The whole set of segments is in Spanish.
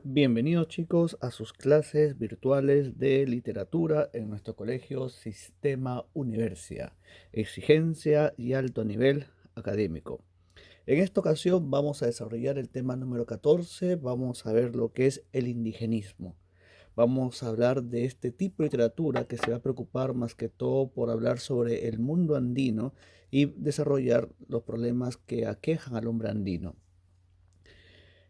Bienvenidos chicos a sus clases virtuales de literatura en nuestro colegio Sistema Universia, exigencia y alto nivel académico. En esta ocasión vamos a desarrollar el tema número 14, vamos a ver lo que es el indigenismo. Vamos a hablar de este tipo de literatura que se va a preocupar más que todo por hablar sobre el mundo andino y desarrollar los problemas que aquejan al hombre andino.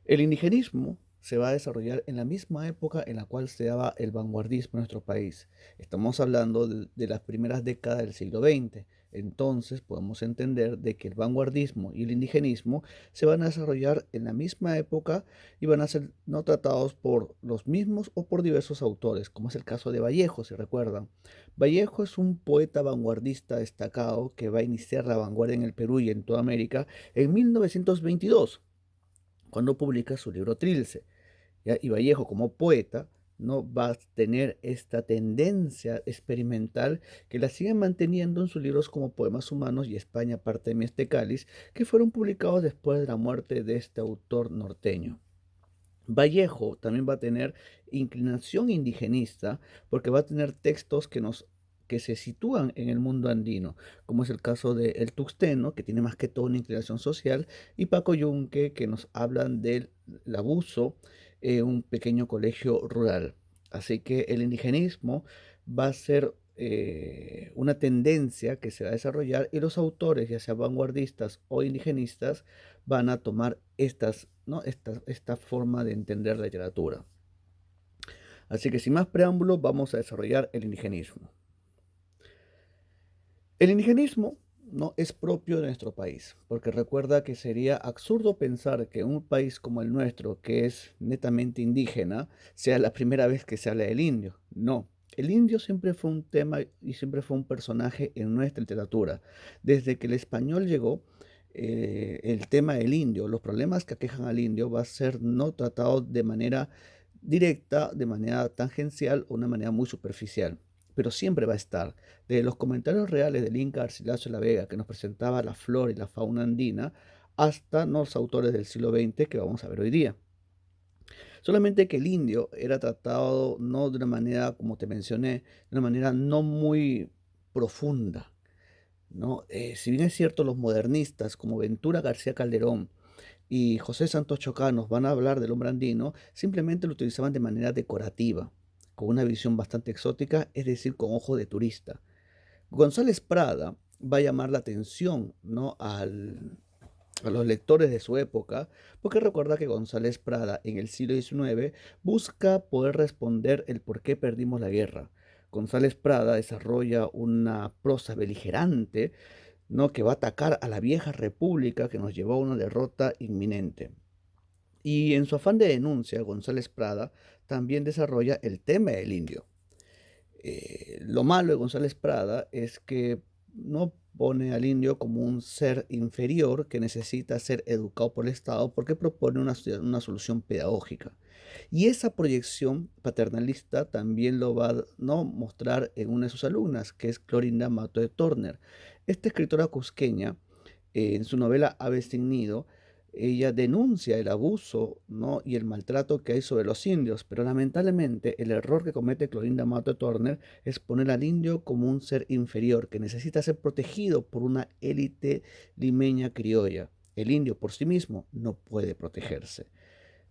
El indigenismo se va a desarrollar en la misma época en la cual se daba el vanguardismo en nuestro país. Estamos hablando de las primeras décadas del siglo XX. Entonces podemos entender de que el vanguardismo y el indigenismo se van a desarrollar en la misma época y van a ser no tratados por los mismos o por diversos autores, como es el caso de Vallejo, si recuerdan. Vallejo es un poeta vanguardista destacado que va a iniciar la vanguardia en el Perú y en toda América en 1922 cuando publica su libro Trilce. ¿Ya? Y Vallejo, como poeta, no va a tener esta tendencia experimental que la siguen manteniendo en sus libros como Poemas Humanos y España, parte de mi este cáliz, que fueron publicados después de la muerte de este autor norteño. Vallejo también va a tener inclinación indigenista porque va a tener textos que se sitúan en el mundo andino, como es el caso de El Tuxteno, que tiene más que todo una inclinación social, y Paco Yunque, que nos hablan del abuso en un pequeño colegio rural. Así que el indigenismo va a ser una tendencia que se va a desarrollar y los autores, ya sean vanguardistas o indigenistas, van a tomar estas, ¿no? esta forma de entender la literatura. Así que sin más preámbulos vamos a desarrollar el indigenismo. El indigenismo no es propio de nuestro país, porque recuerda que sería absurdo pensar que un país como el nuestro, que es netamente indígena, sea la primera vez que se habla del indio. No, el indio siempre fue un tema y siempre fue un personaje en nuestra literatura. Desde que el español llegó, el tema del indio, los problemas que aquejan al indio va a ser no tratado de manera directa, de manera tangencial o de una manera muy superficial, pero siempre va a estar. De los comentarios reales del Inca Garcilaso de la Vega, que nos presentaba la flora y la fauna andina, hasta los autores del siglo XX que vamos a ver hoy día. Solamente que el indio era tratado no de una manera, como te mencioné, de una manera no muy profunda, ¿no? Si bien es cierto, los modernistas como Ventura García Calderón y José Santos Chocá nos van a hablar del hombre andino, simplemente lo utilizaban de manera decorativa, con una visión bastante exótica, es decir, con ojo de turista. González Prada va a llamar la atención, ¿no? A los lectores de su época, porque recuerda que González Prada en el siglo XIX busca poder responder el por qué perdimos la guerra. González Prada desarrolla una prosa beligerante, ¿no? Que va a atacar a la vieja república que nos llevó a una derrota inminente. Y en su afán de denuncia, González Prada también desarrolla el tema del indio. Lo malo de González Prada es que no pone al indio como un ser inferior que necesita ser educado por el Estado porque propone una solución pedagógica. Y esa proyección paternalista también lo va a, ¿no? mostrar en una de sus alumnas, que es Clorinda Mato de Turner. Esta escritora cusqueña, en su novela Aves sin nido, ella denuncia el abuso, ¿no? y el maltrato que hay sobre los indios, pero lamentablemente el error que comete Clorinda Mato Turner es poner al indio como un ser inferior que necesita ser protegido por una élite limeña criolla. El indio por sí mismo no puede protegerse.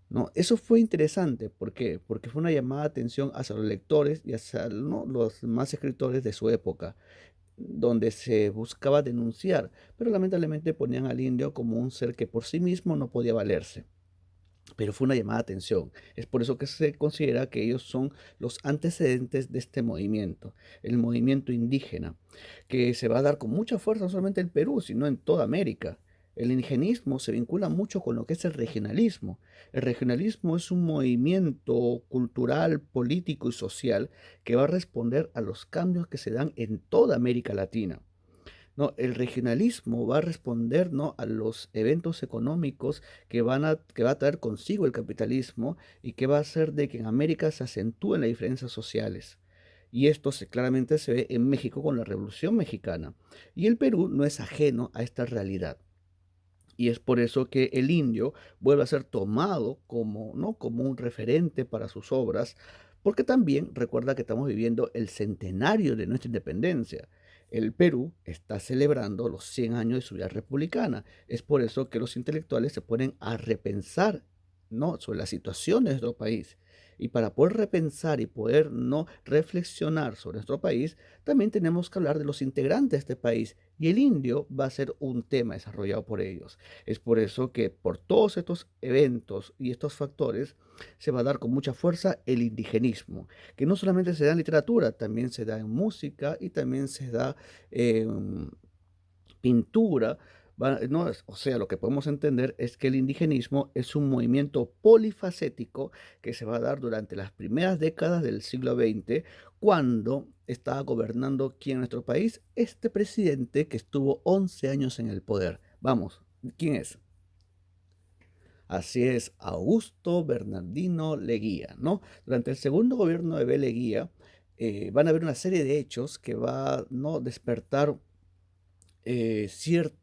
¿No? Eso fue interesante, ¿por qué? Porque fue una llamada de atención hacia los lectores y hacia, ¿no? los más escritores de su época, donde se buscaba denunciar, pero lamentablemente ponían al indio como un ser que por sí mismo no podía valerse. Pero fue una llamada de atención. Es por eso que se considera que ellos son los antecedentes de este movimiento, el movimiento indígena, que se va a dar con mucha fuerza no solamente en Perú, sino en toda América. El indigenismo se vincula mucho con lo que es el regionalismo. El regionalismo es un movimiento cultural, político y social que va a responder a los cambios que se dan en toda América Latina. ¿No? El regionalismo va a responder, ¿no? a los eventos económicos que va a traer consigo el capitalismo y que va a hacer de que en América se acentúen las diferencias sociales. Y esto claramente se ve en México con la Revolución Mexicana. Y el Perú no es ajeno a esta realidad. Y es por eso que el indio vuelve a ser tomado como, ¿no? como un referente para sus obras, porque también recuerda que estamos viviendo el centenario de nuestra independencia. El Perú está celebrando los 100 años de su vida republicana. Es por eso que los intelectuales se ponen a repensar, ¿no? sobre la situación de nuestro país. Y para poder repensar y poder no reflexionar sobre nuestro país, también tenemos que hablar de los integrantes de este país. Y el indio va a ser un tema desarrollado por ellos. Es por eso que por todos estos eventos y estos factores se va a dar con mucha fuerza el indigenismo, que no solamente se da en literatura, también se da en música y también se da en pintura. ¿No? O sea, lo que podemos entender es que el indigenismo es un movimiento polifacético que se va a dar durante las primeras décadas del siglo XX, cuando estaba gobernando aquí en nuestro país este presidente que estuvo 11 años en el poder. Vamos, ¿quién es? Así es, Augusto Bernardino Leguía, ¿no? Durante el segundo gobierno de B. Leguía van a haber una serie de hechos que va a, ¿no? despertar cierta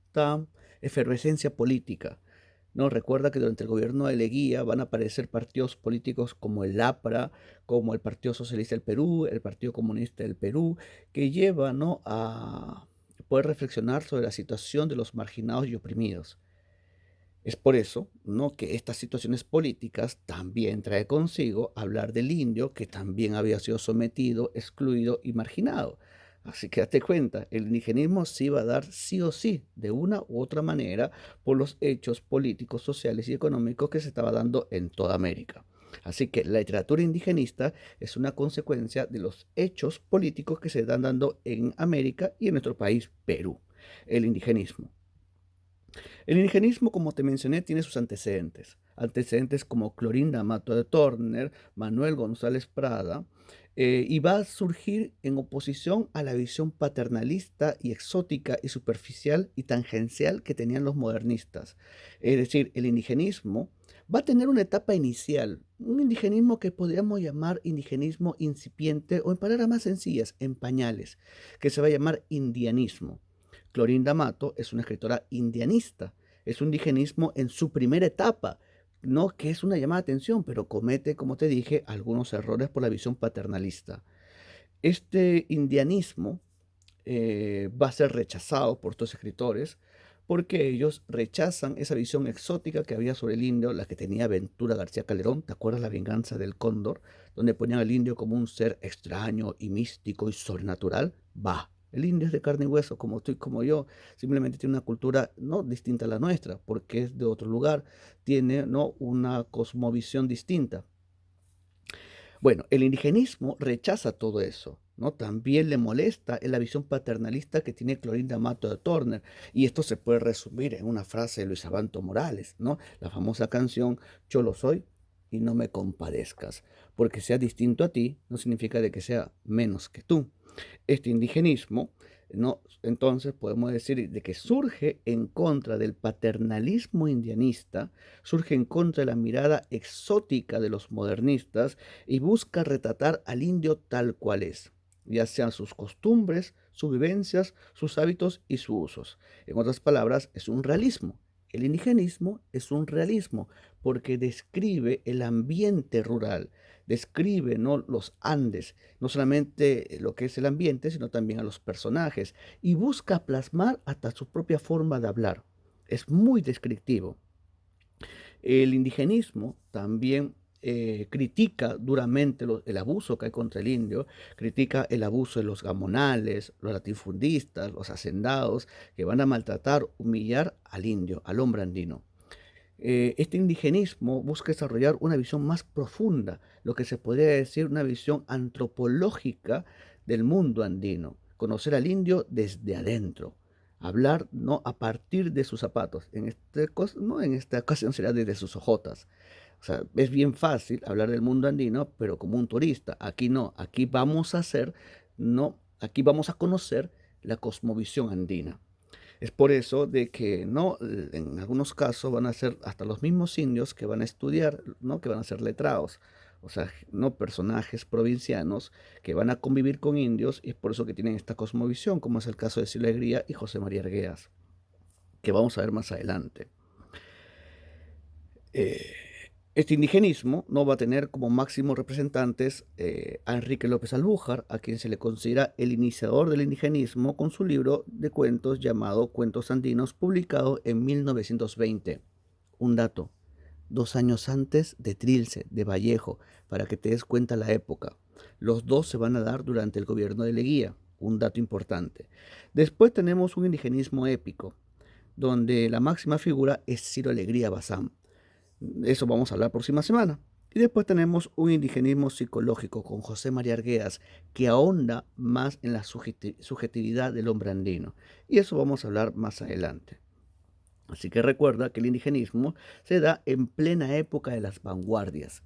efervescencia política, ¿no? Recuerda que durante el gobierno de Leguía van a aparecer partidos políticos como el APRA, como el Partido Socialista del Perú, el Partido Comunista del Perú, que lleva, ¿no? a poder reflexionar sobre la situación de los marginados y oprimidos. Es por eso, ¿no? que estas situaciones políticas también trae consigo hablar del indio que también había sido sometido, excluido y marginado. Así que date cuenta, el indigenismo se iba a dar sí o sí, de una u otra manera, por los hechos políticos, sociales y económicos que se estaba dando en toda América. Así que la literatura indigenista es una consecuencia de los hechos políticos que se están dando en América y en nuestro país, Perú, el indigenismo. El indigenismo, como te mencioné, tiene sus antecedentes. Antecedentes como Clorinda Mato de Torner, Manuel González Prada, y va a surgir en oposición a la visión paternalista y exótica y superficial y tangencial que tenían los modernistas. Es decir, el indigenismo va a tener una etapa inicial, un indigenismo que podríamos llamar indigenismo incipiente o en palabras más sencillas, en pañales, que se va a llamar indianismo. Clorinda Mato es una escritora indianista, es un indigenismo en su primera etapa, no que es una llamada de atención, pero comete, como te dije, algunos errores por la visión paternalista. Este indianismo va a ser rechazado por estos escritores porque ellos rechazan esa visión exótica que había sobre el indio, la que tenía Ventura García Calderón. ¿Te acuerdas La venganza del cóndor? Donde ponían al indio como un ser extraño y místico y sobrenatural. Va. El indio es de carne y hueso, como tú y como yo. Simplemente tiene una cultura no distinta a la nuestra, porque es de otro lugar. Tiene no una cosmovisión distinta. Bueno, el indigenismo rechaza todo eso, ¿no? También le molesta en la visión paternalista que tiene Clorinda Mato de Turner, y esto se puede resumir en una frase de Luis Abanto Morales, ¿no? La famosa canción Yo lo soy y no me compadezcas, porque sea distinto a ti no significa de que sea menos que tú. Este indigenismo, ¿no? Entonces podemos decir de que surge en contra del paternalismo indianista, surge en contra de la mirada exótica de los modernistas y busca retratar al indio tal cual es, ya sean sus costumbres, sus vivencias, sus hábitos y sus usos. En otras palabras, es un realismo. El indigenismo es un realismo porque describe el ambiente rural, describe, ¿no? los Andes, no solamente lo que es el ambiente, sino también a los personajes, y busca plasmar hasta su propia forma de hablar. Es muy descriptivo. El indigenismo también critica duramente el abuso que hay contra el indio, critica el abuso de los gamonales, los latifundistas, los hacendados, que van a maltratar, humillar al indio, al hombre andino. Este indigenismo busca desarrollar una visión más profunda, lo que se podría decir una visión antropológica del mundo andino, conocer al indio desde adentro, hablar no a partir de sus zapatos, no, en esta ocasión será desde sus ojotas. O sea, es bien fácil hablar del mundo andino, pero como un turista. Aquí no, aquí vamos a hacer, no, aquí vamos a conocer la cosmovisión andina. Es por eso de que no, en algunos casos van a ser hasta los mismos indios que van a estudiar, ¿no? que van a ser letrados, o sea, no personajes provincianos que van a convivir con indios y es por eso que tienen esta cosmovisión, como es el caso de Silvia Alegría y José María Arguedas, que vamos a ver más adelante. Eh, este indigenismo no va a tener como máximos representantes a Enrique López Albújar, a quien se le considera el iniciador del indigenismo con su libro de cuentos llamado Cuentos Andinos, publicado en 1920. Un dato: 2 años antes de Trilce, de Vallejo, para que te des cuenta la época. Los dos se van a dar durante el gobierno de Leguía, un dato importante. Después tenemos un indigenismo épico, donde la máxima figura es Ciro Alegría Bazán. Eso vamos a hablar próxima semana. Y después tenemos un indigenismo psicológico con José María Arguedas, que ahonda más en la subjetividad del hombre andino. Y eso vamos a hablar más adelante. Así que recuerda que el indigenismo se da en plena época de las vanguardias.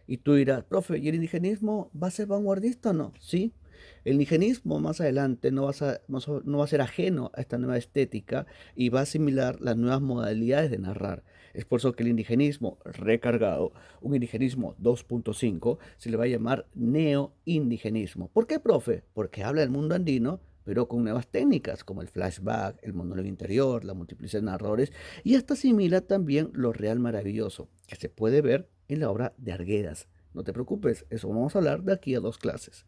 Y tú dirás, profe, ¿y el indigenismo va a ser vanguardista o no? Sí, el indigenismo más adelante no va a ser ajeno a esta nueva estética y va a asimilar las nuevas modalidades de narrar. Es por eso que el indigenismo recargado, un indigenismo 2.5, se le va a llamar neoindigenismo. ¿Por qué, profe? Porque habla del mundo andino, pero con nuevas técnicas como el flashback, el monólogo interior, la multiplicidad de narradores, y hasta asimila también lo real maravilloso, que se puede ver en la obra de Arguedas. No te preocupes, eso vamos a hablar de aquí a 2 clases.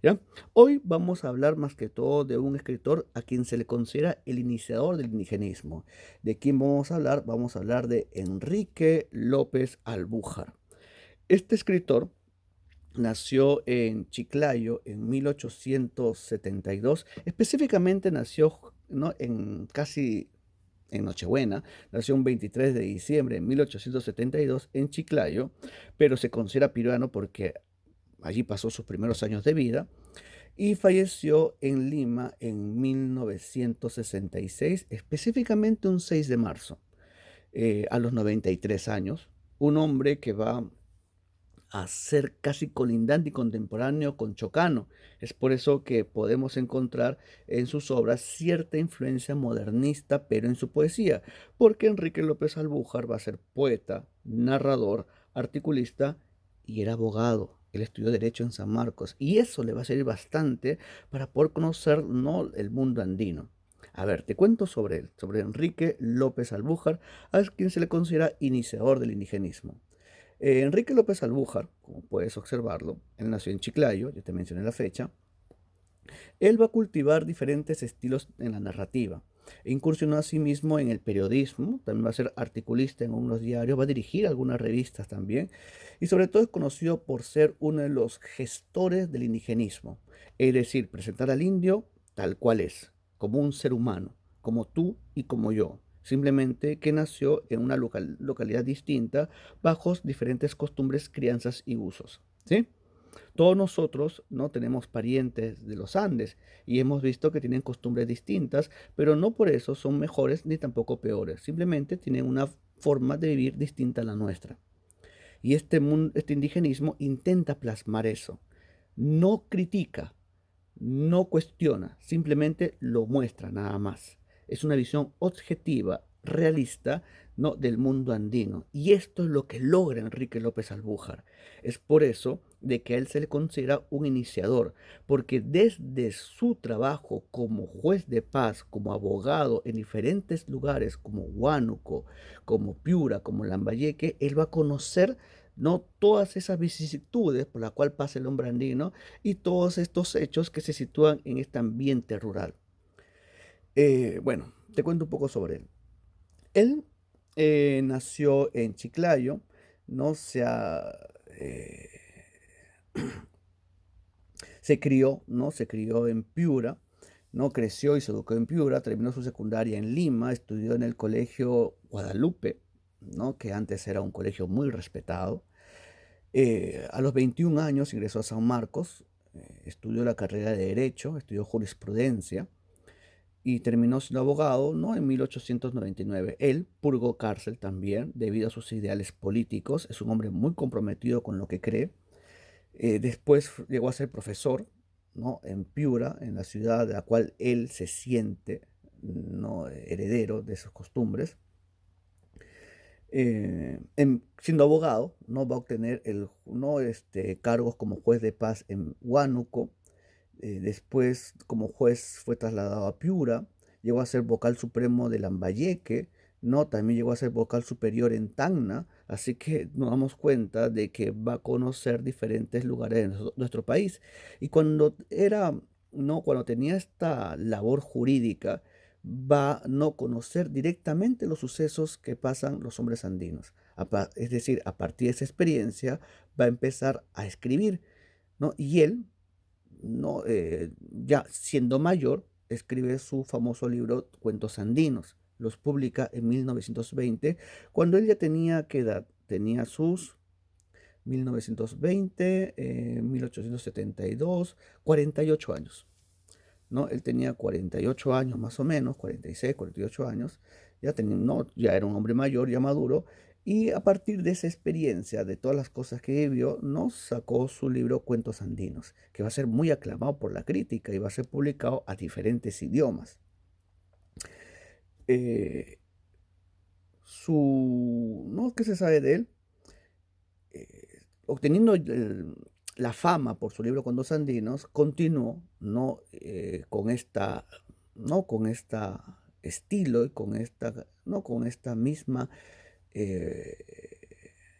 ¿Ya? Hoy vamos a hablar más que todo de un escritor a quien se le considera el iniciador del indigenismo. ¿De quién vamos a hablar? Vamos a hablar de Enrique López Albújar. Este escritor nació en Chiclayo en 1872. Específicamente nació, ¿no?, en casi en Nochebuena. Nació un 23 de diciembre de 1872 en Chiclayo, pero se considera piruano porque allí pasó sus primeros años de vida, y falleció en Lima en 1966, específicamente un 6 de marzo, a los 93 años. Un hombre que va a ser casi colindante y contemporáneo con Chocano. Es por eso que podemos encontrar en sus obras cierta influencia modernista, pero en su poesía, porque Enrique López Albújar va a ser poeta, narrador, articulista y era abogado. Él estudió Derecho en San Marcos y eso le va a servir bastante para poder conocer, ¿no?, el mundo andino. A ver, te cuento sobre él, sobre Enrique López Albújar, a quien se le considera iniciador del indigenismo. Enrique López Albújar, como puedes observarlo, él nació en Chiclayo, ya te mencioné la fecha. Él va a cultivar diferentes estilos en la narrativa. E incursionó asimismo en el periodismo, también va a ser articulista en unos diarios, va a dirigir algunas revistas también, y sobre todo es conocido por ser uno de los gestores del indigenismo, es decir, presentar al indio tal cual es, como un ser humano, como tú y como yo, simplemente que nació en una localidad distinta, bajo diferentes costumbres, crianzas y usos, ¿sí? Todos nosotros no tenemos parientes de los Andes y hemos visto que tienen costumbres distintas, pero no por eso son mejores ni tampoco peores. Simplemente tienen una forma de vivir distinta a la nuestra. Y este indigenismo intenta plasmar eso. No critica, no cuestiona, simplemente lo muestra nada más. Es una visión objetiva, realista, ¿no?, del mundo andino. Y esto es lo que logra Enrique López Albújar. Es por eso de que a él se le considera un iniciador, porque desde su trabajo como juez de paz, como abogado en diferentes lugares como Huánuco, como Piura, como Lambayeque, él va a conocer, no todas esas vicisitudes por las cuales pasa el hombre andino y todos estos hechos que se sitúan en este ambiente rural. Bueno, te cuento un poco sobre él. Él nació en Chiclayo, no se, eh, se crió, ¿no? Se crió en Piura, ¿no? Creció y se educó en Piura, terminó su secundaria en Lima, estudió en el colegio Guadalupe, ¿no?, que antes era un colegio muy respetado. A los 21 años ingresó a San Marcos, estudió la carrera de Derecho, estudió jurisprudencia y terminó siendo abogado, ¿no?, en 1899. Él purgó cárcel también debido a sus ideales políticos. Es un hombre muy comprometido con lo que cree. Después llegó a ser profesor, ¿no?, en Piura, en la ciudad de la cual él se siente, ¿no?, heredero de sus costumbres. Siendo abogado, no va a obtener no, cargos como juez de paz en Huánuco. Después, como juez, fue trasladado a Piura, llegó a ser vocal supremo de Lambayeque, ¿no? También llegó a ser vocal superior en Tacna, Así que nos damos cuenta de que va a conocer diferentes lugares de nuestro país. Y cuando tenía esta labor jurídica, va a no conocer directamente los sucesos que pasan los hombres andinos. Es decir, a partir de esa experiencia va a empezar a escribir, ¿no? Y él, ¿no? Ya siendo mayor, escribe su famoso libro Cuentos Andinos. Los publica en 1920, cuando él ya tenía, ¿qué edad? Tenía sus 1920, 1872, 48 años, ¿no? Él tenía 48 años más o menos, 46, 48 años, ya, no, ya era un hombre mayor, ya maduro, y a partir de esa experiencia, de todas las cosas que vivió, nos sacó su libro Cuentos Andinos, que va a ser muy aclamado por la crítica y va a ser publicado a diferentes idiomas. Eh, ¿No? ¿Qué se sabe de él? Obteniendo la fama por su libro Cuentos Andinos, continuó, ¿no? ¿No? Con esta estilo y ¿no? Con esta misma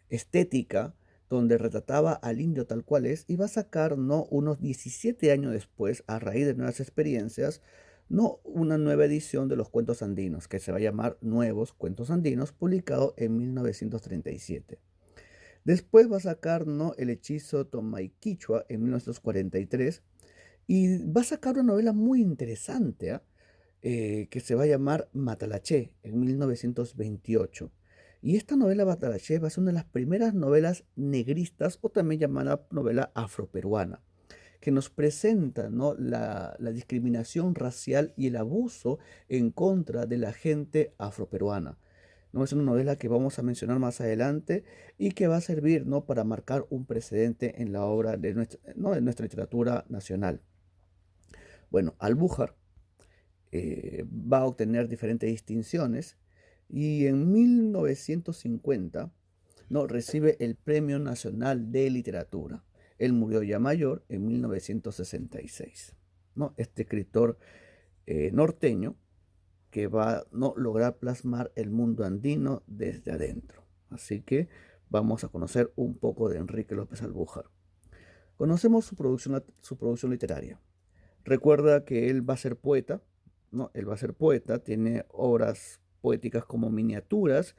estética, donde retrataba al indio tal cual es, y va a sacar, ¿no? Unos 17 años después, a raíz de nuevas experiencias, ¿no? Una nueva edición de los Cuentos Andinos, que se va a llamar Nuevos Cuentos Andinos, publicado en 1937. Después va a sacar, ¿no? El hechizo Tomaiquichua en 1943, y va a sacar una novela muy interesante, ¿ah? Que se va a llamar Matalaché en 1928. Y esta novela Matalaché va a ser una de las primeras novelas negristas, o también llamada novela afroperuana, que nos presenta, ¿no? La discriminación racial y el abuso en contra de la gente afroperuana. ¿No? Es una novela que vamos a mencionar más adelante y que va a servir, ¿no? Para marcar un precedente en la obra ¿no? de nuestra literatura nacional. Bueno, Albujar va a obtener diferentes distinciones, y en 1950, ¿no? Recibe el Premio Nacional de Literatura. Él murió ya mayor en 1966, ¿no? Este escritor norteño, que va a, ¿no? lograr plasmar el mundo andino desde adentro. Así que vamos a conocer un poco de Enrique López Albújar. Conocemos su producción literaria. Recuerda que él va a ser poeta, ¿no? Él va a ser poeta, tiene obras poéticas como miniaturas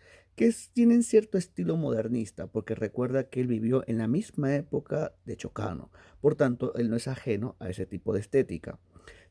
tienen cierto estilo modernista, porque recuerda que él vivió en la misma época de Chocano. Por tanto, él no es ajeno a ese tipo de estética.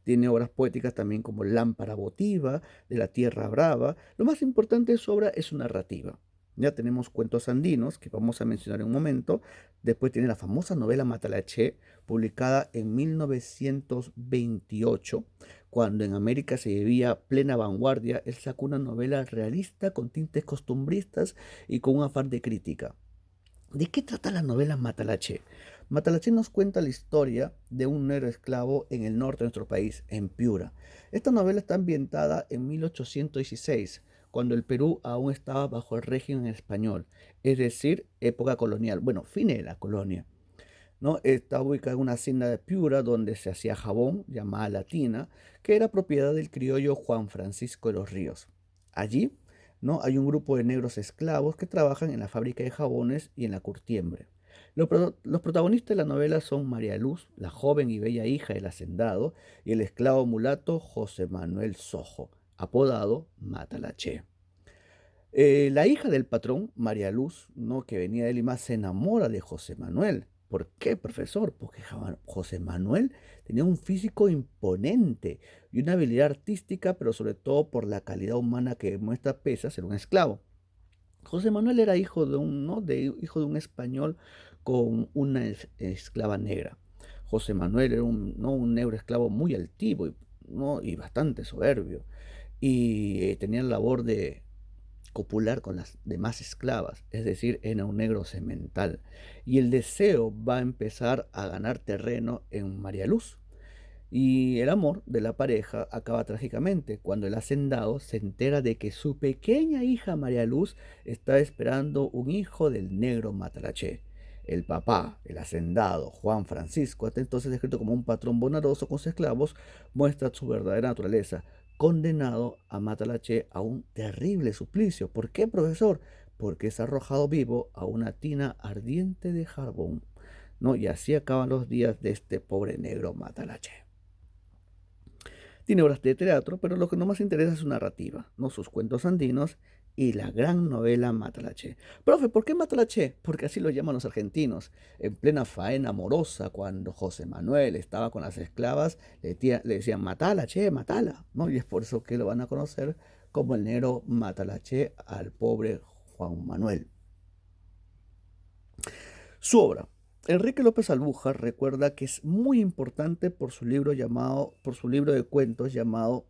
Tiene obras poéticas también como Lámpara votiva, de la Tierra Brava. Lo más importante de su obra es su narrativa. Ya tenemos Cuentos Andinos, que vamos a mencionar en un momento. Después tiene la famosa novela Matalaché, publicada en 1928, cuando en América se vivía plena vanguardia. Él sacó una novela realista con tintes costumbristas y con un afán de crítica. ¿De qué trata la novela Matalaché? Matalaché nos cuenta la historia de un negro esclavo en el norte de nuestro país, en Piura. Esta novela está ambientada en 1816, cuando el Perú aún estaba bajo el régimen español, es decir, época colonial, bueno, fin de la colonia, ¿no? Está ubicada en una hacienda de Piura donde se hacía jabón, llamada Latina, que era propiedad del criollo Juan Francisco de los Ríos. Allí, ¿no? Hay un grupo de negros esclavos que trabajan en la fábrica de jabones y en la curtiembre. Los protagonistas de la novela son María Luz, la joven y bella hija del hacendado, y el esclavo mulato José Manuel Sojo, apodado Matalaché. La hija del patrón, María Luz, ¿no? que venía de Lima, se enamora de José Manuel. ¿Por qué, profesor? Porque José Manuel tenía un físico imponente y una habilidad artística, pero sobre todo por la calidad humana que muestra pese a ser un esclavo. José Manuel era hijo de hijo de un español con una esclava negra. José Manuel era ¿no? un negro esclavo muy altivo ¿no? y bastante soberbio, y tenía la labor de copular con las demás esclavas, es decir, era un negro semental. Y el deseo va a empezar a ganar terreno en María Luz. Y el amor de la pareja acaba trágicamente cuando el hacendado se entera de que su pequeña hija María Luz está esperando un hijo del negro Matalaché. El papá, el hacendado, Juan Francisco, hasta entonces descrito como un patrón bondadoso con sus esclavos, muestra su verdadera naturaleza, condenado a Matalaché a un terrible suplicio. ¿Por qué, profesor? porque es arrojado vivo a una tina ardiente de carbón, ¿no? Y así acaban los días de este pobre negro Matalache. Tiene obras de teatro, pero lo que no más interesa es su narrativa, ¿no? Sus cuentos andinos y la gran novela Matalache. Profe, ¿por qué Matalache? Porque así lo llaman los argentinos. En plena faena amorosa, cuando José Manuel estaba con las esclavas, le decían, matala, che, matala, ¿no? Y es por eso que lo van a conocer como el negro Matalache al pobre Juan Manuel. Su obra. Enrique López Albújar recuerda que es muy importante por su libro de cuentos llamado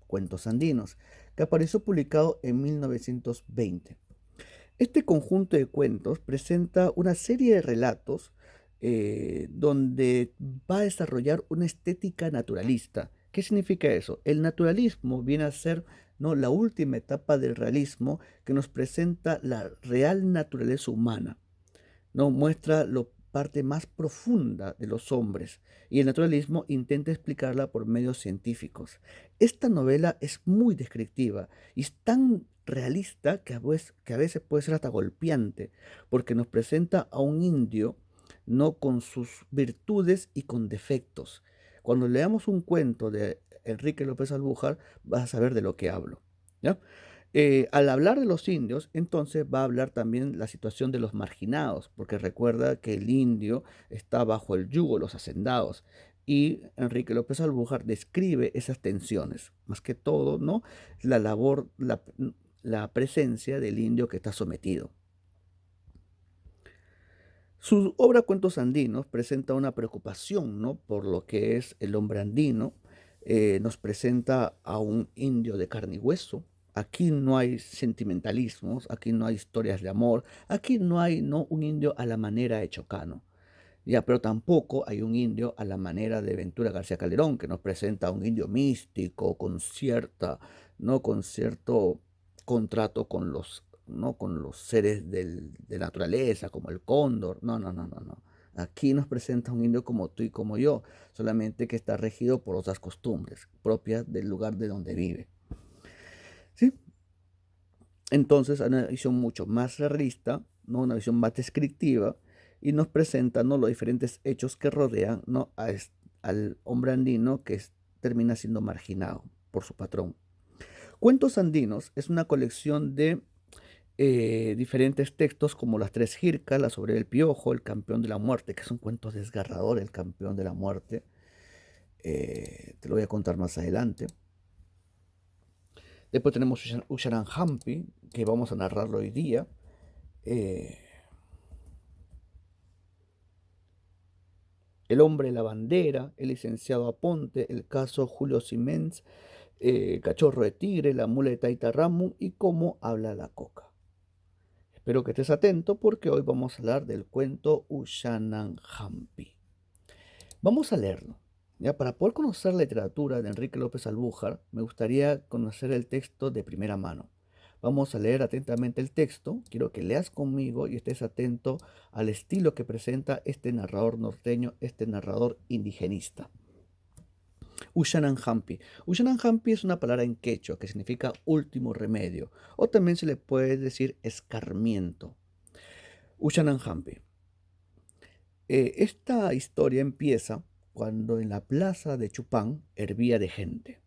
Cuentos Andinos, que apareció publicado en 1920. Este conjunto de cuentos presenta una serie de relatos donde va a desarrollar una estética naturalista. ¿Qué significa eso? El naturalismo viene a ser, ¿no?, la última etapa del realismo que nos presenta la real naturaleza humana, ¿no? Muestra la parte más profunda de los hombres y el naturalismo intenta explicarla por medios científicos. Esta novela es muy descriptiva y es tan realista que a veces puede ser hasta golpeante, porque nos presenta a un indio, no con sus virtudes y con defectos. Cuando leamos un cuento de Enrique López Albújar, vas a saber de lo que hablo, ¿ya? Al hablar de los indios, entonces va a hablar también la situación de los marginados, porque recuerda que el indio está bajo el yugo de los hacendados. Y Enrique López Albújar describe esas tensiones, más que todo, ¿no? La labor, la presencia del indio que está sometido. Su obra Cuentos Andinos presenta una preocupación, ¿no?, por lo que es el hombre andino. Nos presenta a un indio de carne y hueso. Aquí no hay sentimentalismos, aquí no hay historias de amor, aquí no hay, ¿no?, un indio a la manera de Chocano. Ya, pero tampoco hay un indio a la manera de Ventura García Calderón, que nos presenta a un indio místico, con cierta, ¿no?, con cierto contrato con los, ¿no?, con los seres de la naturaleza, como el cóndor. No, no, no, no, no. Aquí nos presenta un indio como tú y como yo, solamente que está regido por otras costumbres propias del lugar de donde vive. ¿Sí? Entonces, hay una visión mucho más realista, ¿no?, una visión más descriptiva, y nos presenta, ¿no?, los diferentes hechos que rodean, ¿no?, al hombre andino termina siendo marginado por su patrón. Cuentos Andinos es una colección de diferentes textos como Las Tres Jircas, La Sobre el Piojo, El Campeón de la Muerte, que es un cuento desgarrador, El Campeón de la Muerte. Te lo voy a contar más adelante. Después tenemos Usharan Hampi, que vamos a narrarlo hoy día. Eh, El hombre de la bandera, El licenciado Aponte, El caso Julio Siemens, Cachorro de Tigre, La mula de Taita Ramu y Cómo habla la coca. Espero que estés atento porque hoy vamos a hablar del cuento Ushanan Hampi. Vamos a leerlo. Ya, para poder conocer la literatura de Enrique López Albújar, me gustaría conocer el texto de primera mano. Vamos a leer atentamente el texto. Quiero que leas conmigo y estés atento al estilo que presenta este narrador norteño, este narrador indigenista. Ushanan Hampi. Ushanan Hampi es una palabra en quechua que significa último remedio, o también se le puede decir escarmiento. Ushanan Hampi. Esta historia empieza cuando en la plaza de Chupán hervía de gente.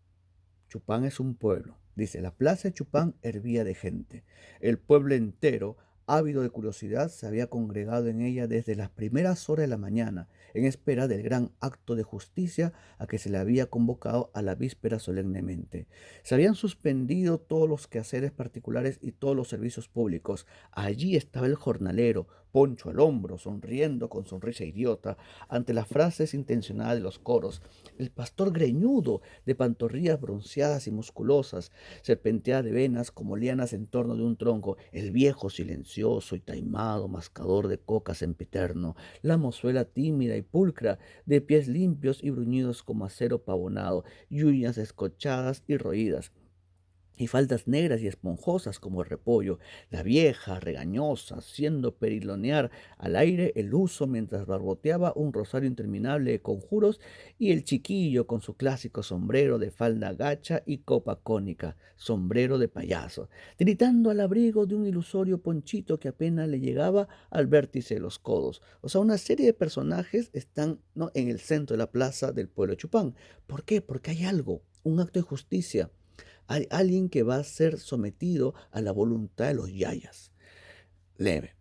Chupán es un pueblo. Dice, la plaza de Chupán hervía de gente. El pueblo entero, ávido de curiosidad, se había congregado en ella desde las primeras horas de la mañana, en espera del gran acto de justicia a que se le había convocado a la víspera solemnemente. Se habían suspendido todos los quehaceres particulares y todos los servicios públicos. Allí estaba el jornalero, poncho al hombro, sonriendo con sonrisa idiota ante las frases intencionadas de los coros. El pastor greñudo, de pantorrillas bronceadas y musculosas, serpenteadas de venas como lianas en torno de un tronco, el viejo silencioso y taimado mascador de coca sempiterno, la mozuela tímida y pulcra, de pies limpios y bruñidos como acero pavonado, y uñas escochadas y roídas, y faldas negras y esponjosas como el repollo, la vieja, regañosa, haciendo perilonear al aire el uso mientras barboteaba un rosario interminable de conjuros, y el chiquillo con su clásico sombrero de falda gacha y copa cónica, sombrero de payaso, gritando al abrigo de un ilusorio ponchito que apenas le llegaba al vértice de los codos. O sea, una serie de personajes están, ¿no?, en el centro de la plaza del pueblo de Chupán. ¿Por qué? Porque hay algo, un acto de justicia. Hay alguien que va a ser sometido a la voluntad de los yayas. Leve.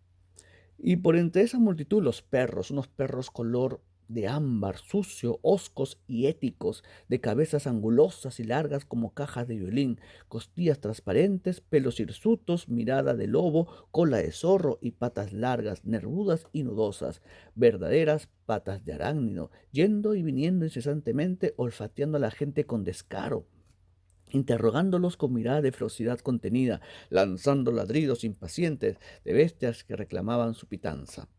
Y por entre esa multitud los perros, unos perros color de ámbar, sucio, hoscos y éticos, de cabezas angulosas y largas como cajas de violín, costillas transparentes, pelos hirsutos, mirada de lobo, cola de zorro y patas largas, nervudas y nudosas, verdaderas patas de arácnido, yendo y viniendo incesantemente, olfateando a la gente con descaro, interrogándolos con mirada de ferocidad contenida, lanzando ladridos impacientes de bestias que reclamaban su pitanza.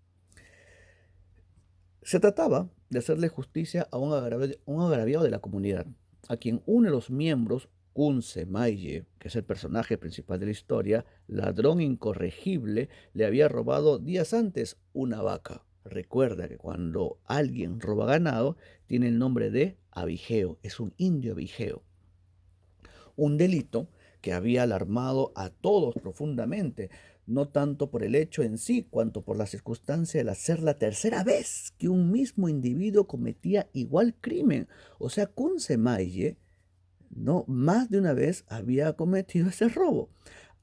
Se trataba de hacerle justicia a un agraviado de la comunidad, a quien uno de los miembros, Kunse Maye, que es el personaje principal de la historia, ladrón incorregible, le había robado días antes una vaca. Recuerda que cuando alguien roba ganado, tiene el nombre de abigeo, es un indio abigeo. Un delito que había alarmado a todos profundamente, no tanto por el hecho en sí, cuanto por la circunstancia de ser la tercera vez que un mismo individuo cometía igual crimen. O sea, Kunsemaye no más de una vez había cometido ese robo,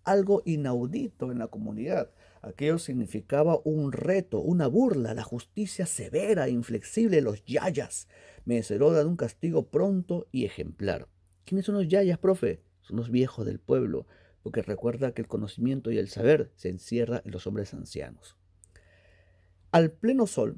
algo inaudito en la comunidad. Aquello significaba un reto, una burla, la justicia severa e inflexible de los yayas, merecedora de un castigo pronto y ejemplar. ¿Quiénes son los yayas, profe? Son los viejos del pueblo, porque recuerda que el conocimiento y el saber se encierra en los hombres ancianos. Al pleno sol,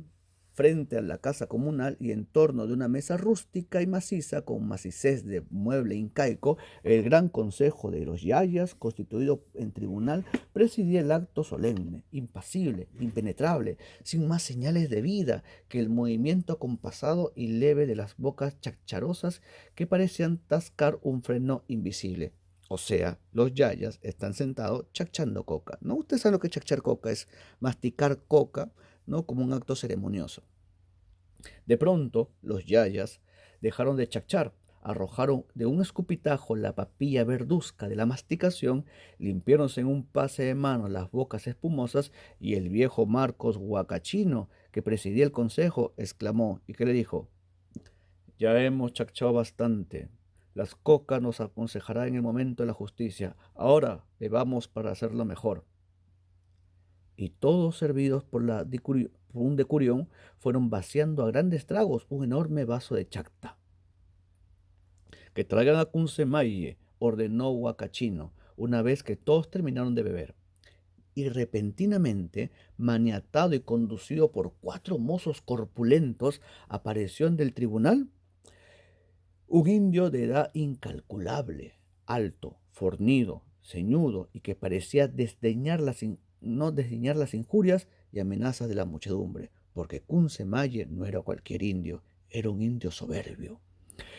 frente a la casa comunal y en torno de una mesa rústica y maciza con macicez de mueble incaico, el gran consejo de los yayas, constituido en tribunal, presidía el acto solemne, impasible, impenetrable, sin más señales de vida que el movimiento acompasado y leve de las bocas chacharosas que parecían tascar un freno invisible. O sea, los yayas están sentados chachando coca. ¿No? Ustedes saben lo que es chachar coca, es masticar coca, ¿no?, como un acto ceremonioso. De pronto, los yayas dejaron de chachar, arrojaron de un escupitajo la papilla verduzca de la masticación, limpiáronse en un pase de manos las bocas espumosas, y el viejo Marcos Huacachino, que presidía el consejo, exclamó, ¿y qué le dijo? Ya hemos chachado bastante. Las cocas nos aconsejará en el momento de la justicia. Ahora bebamos para hacerlo mejor. Y todos servidos por un decurión, fueron vaciando a grandes tragos un enorme vaso de chacta. Que traigan a Kunsemaye, ordenó Huacachino, una vez que todos terminaron de beber. Y repentinamente, maniatado y conducido por 4 mozos corpulentos, apareció en el tribunal un indio de edad incalculable, alto, fornido, ceñudo y que parecía no desdeñar las injurias y amenazas de la muchedumbre, porque Kunsemaye no era cualquier indio, era un indio soberbio.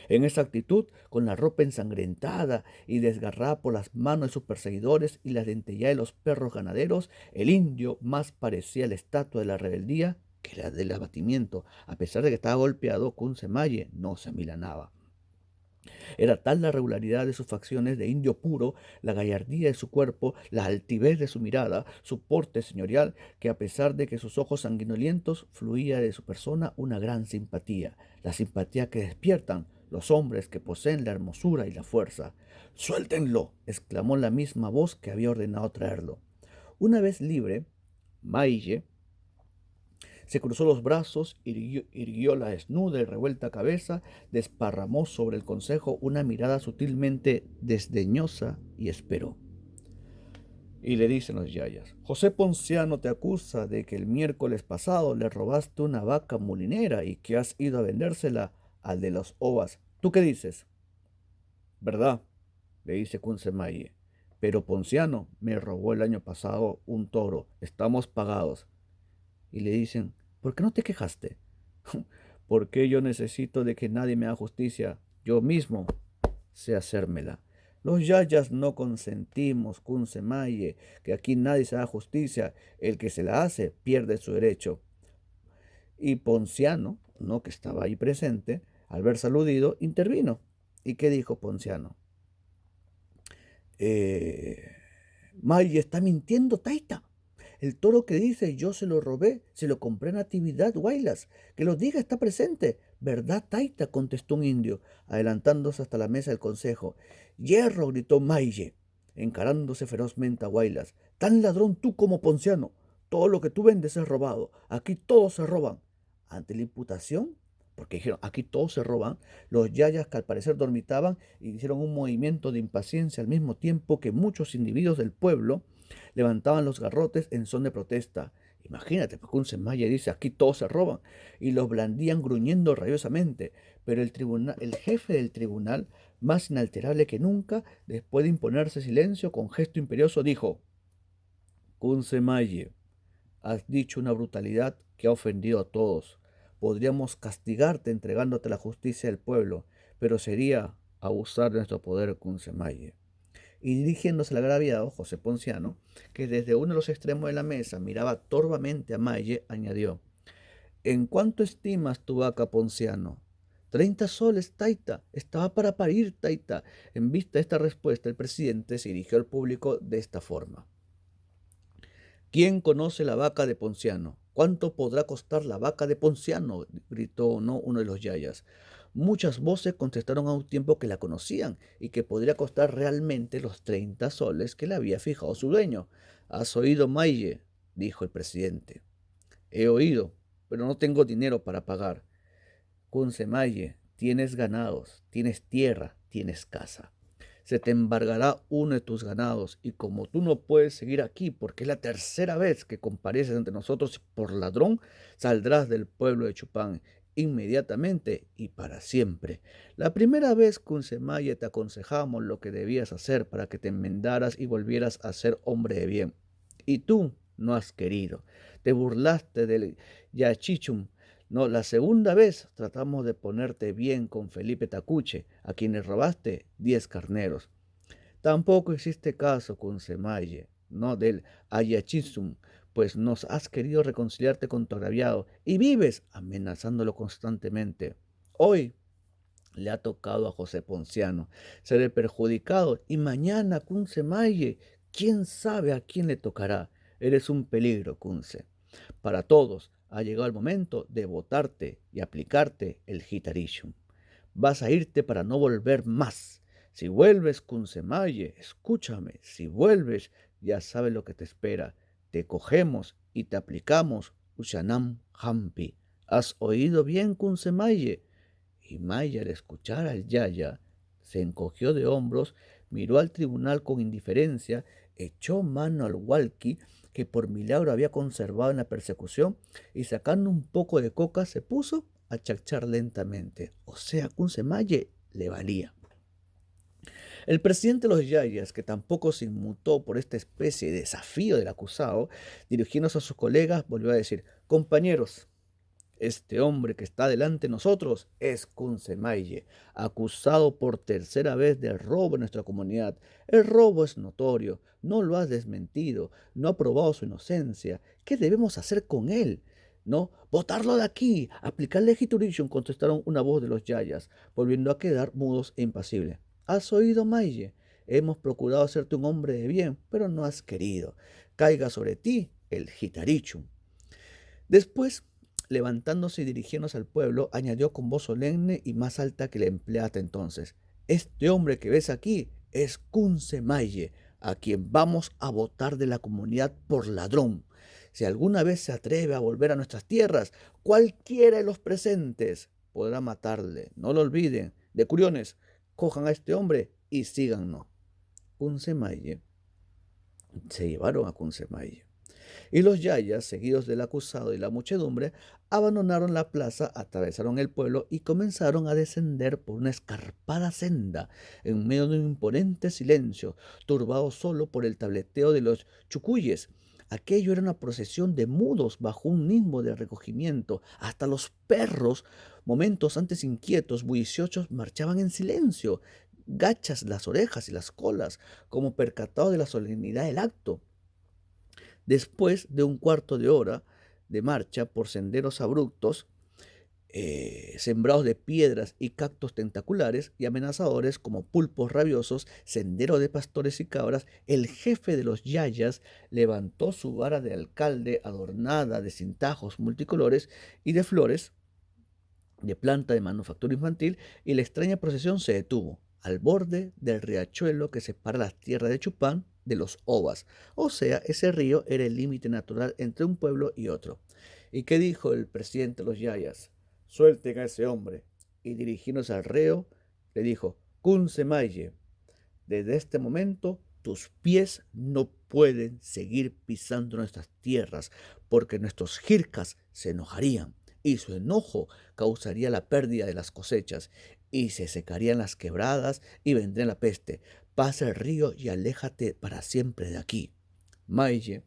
En esa actitud, con la ropa ensangrentada y desgarrada por las manos de sus perseguidores y las dentelladas de los perros ganaderos, el indio más parecía la estatua de la rebeldía que la del abatimiento. A pesar de que estaba golpeado, Kunsemaye no se amilanaba. Era tal la regularidad de sus facciones de indio puro, la gallardía de su cuerpo, la altivez de su mirada, su porte señorial, que a pesar de que sus ojos sanguinolientos, fluía de su persona una gran simpatía, la simpatía que despiertan los hombres que poseen la hermosura y la fuerza. ¡Suéltenlo!, exclamó la misma voz que había ordenado traerlo. Una vez libre, Maille se cruzó los brazos, irguió la desnuda y revuelta cabeza, desparramó sobre el consejo una mirada sutilmente desdeñosa y esperó. Y le dicen los yayas, José Ponciano te acusa de que el miércoles pasado le robaste una vaca molinera y que has ido a vendérsela al de los ovas. ¿Tú qué dices? ¿Verdad? Le dice Kunsemaye. Pero Ponciano me robó el año pasado un toro. Estamos pagados. Y le dicen, ¿por qué no te quejaste? Porque yo necesito de que nadie me haga justicia. Yo mismo sé hacérmela. Los yayas no consentimos, Kunsemaye, que aquí nadie se da justicia. El que se la hace pierde su derecho. Y Ponciano, ¿no?, que estaba ahí presente, al verse aludido, intervino. ¿Y qué dijo Ponciano? Eh, Maye está mintiendo, Taita. El toro que dice yo se lo robé, se lo compré en Natividad, Guaylas. Que lo diga, está presente. ¿Verdad, Taita? Contestó un indio, adelantándose hasta la mesa del consejo. Hierro, gritó Maye, encarándose ferozmente a Guaylas. Tan ladrón tú como Ponciano. Todo lo que tú vendes es robado. Aquí todos se roban. Ante la imputación, porque dijeron, aquí todos se roban, los yayas, que al parecer dormitaban, hicieron un movimiento de impaciencia al mismo tiempo que muchos individuos del pueblo levantaban los garrotes en son de protesta. Imagínate, pues un Semaya dice, aquí todos se roban, y los blandían gruñendo rabiosamente, pero el jefe del tribunal, más inalterable que nunca, después de imponerse silencio con gesto imperioso, dijo, Kunsemaye, has dicho una brutalidad que ha ofendido a todos. Podríamos castigarte entregándote a la justicia del pueblo, pero sería abusar de nuestro poder, Kunsemaye. Y dirigiéndose al agraviado José Ponciano, que desde uno de los extremos de la mesa miraba torvamente a Maye, añadió, ¿en cuánto estimas tu vaca, Ponciano? 30 soles, Taita. Estaba para parir, Taita. En vista de esta respuesta, el presidente se dirigió al público de esta forma. ¿Quién conoce la vaca de Ponciano? ¿Cuánto podrá costar la vaca de Ponciano? Gritó no uno de los yayas. Muchas voces contestaron a un tiempo que la conocían y que podría costar realmente los 30 soles que le había fijado su dueño. ¿Has oído, Maye?, dijo el presidente. He oído, pero no tengo dinero para pagar. Kunsemaye, tienes ganados, tienes tierra, tienes casa. Se te embargará uno de tus ganados, y como tú no puedes seguir aquí porque es la tercera vez que compareces ante nosotros por ladrón, saldrás del pueblo de Chupán inmediatamente y para siempre. La primera vez, Kunsemaye, te aconsejamos lo que debías hacer para que te enmendaras y volvieras a ser hombre de bien. Y tú no has querido. Te burlaste del Yachichum. No, la segunda vez tratamos de ponerte bien con Felipe Tacuche, a quien le robaste 10 carneros. Tampoco hiciste caso con Semaye, no del Ayachisum, pues nos has querido reconciliarte con tu agraviado y vives amenazándolo constantemente. Hoy le ha tocado a José Ponciano ser el perjudicado y mañana Kunce Maye, quién sabe a quién le tocará. Eres un peligro, Kunce. Para todos ha llegado el momento de votarte y aplicarte el Gitarishum. Vas a irte para no volver más. Si vuelves, Kunsemaye, escúchame, si vuelves, ya sabes lo que te espera. Te cogemos y te aplicamos Ushanam Hampi. ¿Has oído bien, Kunsemaye? Y Maya, al escuchar al Yaya, se encogió de hombros, miró al tribunal con indiferencia, echó mano al walkie que por milagro había conservado en la persecución y sacando un poco de coca se puso a chachar lentamente. O sea, Kunsemaye le valía. El presidente de los Yayas, que tampoco se inmutó por esta especie de desafío del acusado, dirigiéndose a sus colegas, volvió a decir, compañeros, este hombre que está delante de nosotros es Kunsemaye, acusado por tercera vez de robo en nuestra comunidad. El robo es notorio, no lo has desmentido, no ha probado su inocencia. ¿Qué debemos hacer con él? ¿No? Botarlo de aquí, aplicarle Hiturition, contestaron una voz de los Yayas, volviendo a quedar mudos e impasibles. ¿Has oído, Maye? Hemos procurado hacerte un hombre de bien, pero no has querido. Caiga sobre ti el Hitarichum. Después, levantándose y dirigiéndose al pueblo, añadió con voz solemne y más alta que la empleada hasta entonces, este hombre que ves aquí es Kunsemaye, a quien vamos a votar de la comunidad por ladrón. Si alguna vez se atreve a volver a nuestras tierras, cualquiera de los presentes podrá matarle. No lo olviden. De curiones, cojan a este hombre y síganos. Kunsemaye. Se llevaron a Kunsemaye. Y los yayas, seguidos del acusado y la muchedumbre, abandonaron la plaza, atravesaron el pueblo y comenzaron a descender por una escarpada senda, en medio de un imponente silencio, turbado solo por el tableteo de los chucuyes. Aquello era una procesión de mudos bajo un nimbo de recogimiento. Hasta los perros, momentos antes inquietos, bulliciosos, marchaban en silencio. gachas las orejas y las colas, como percatado de la solemnidad del acto. Después de un cuarto de hora de marcha por senderos abruptos, sembrados de piedras y cactus tentaculares y amenazadores como pulpos rabiosos, sendero de pastores y cabras, el jefe de los yayas levantó su vara de alcalde adornada de cintajos multicolores y de flores de planta de manufactura infantil, y la extraña procesión se detuvo al borde del riachuelo que separa las tierras de Chupán de los Ovas. O sea, ese río era el límite natural entre un pueblo y otro. ¿Y qué dijo el presidente de los Yayas? Suelten a ese hombre. Y dirigiéndose al reo, le dijo, Kunsemaye, desde este momento tus pies no pueden seguir pisando nuestras tierras, porque nuestros jircas se enojarían, y su enojo causaría la pérdida de las cosechas, y se secarían las quebradas, y vendría la peste. Pasa el río y aléjate para siempre de aquí. Maye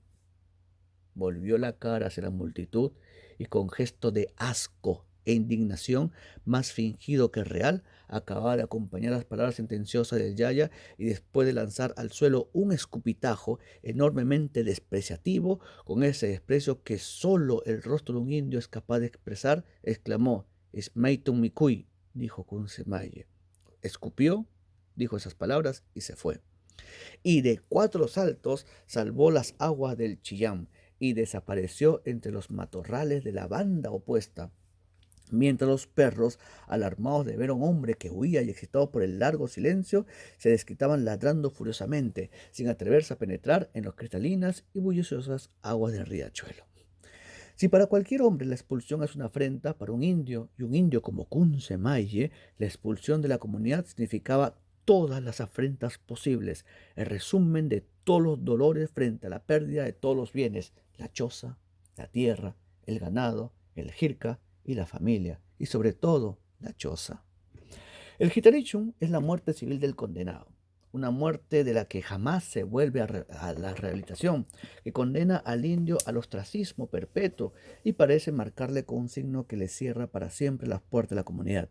volvió la cara hacia la multitud y con gesto de asco e indignación, más fingido que real, acababa de acompañar las palabras sentenciosas del Yaya, y después de lanzar al suelo un escupitajo enormemente despreciativo, con ese desprecio que sólo el rostro de un indio es capaz de expresar, exclamó, Smeitun Mikui, dijo Kunsemaye. Escupió, dijo esas palabras y se fue. Y de cuatro saltos salvó las aguas del Chillán y desapareció entre los matorrales de la banda opuesta, mientras los perros, alarmados de ver a un hombre que huía y excitados por el largo silencio, se desquitaban ladrando furiosamente, sin atreverse a penetrar en las cristalinas y bulliciosas aguas del riachuelo. Si para cualquier hombre la expulsión es una afrenta, para un indio, y un indio como Kunsemaye, la expulsión de la comunidad significaba todas las afrentas posibles, el resumen de todos los dolores frente a la pérdida de todos los bienes, la choza, la tierra, el ganado, el jirca y la familia, y sobre todo la choza. El gitarichum es la muerte civil del condenado, una muerte de la que jamás se vuelve a la rehabilitación, que condena al indio al ostracismo perpetuo y parece marcarle con un signo que le cierra para siempre las puertas de la comunidad.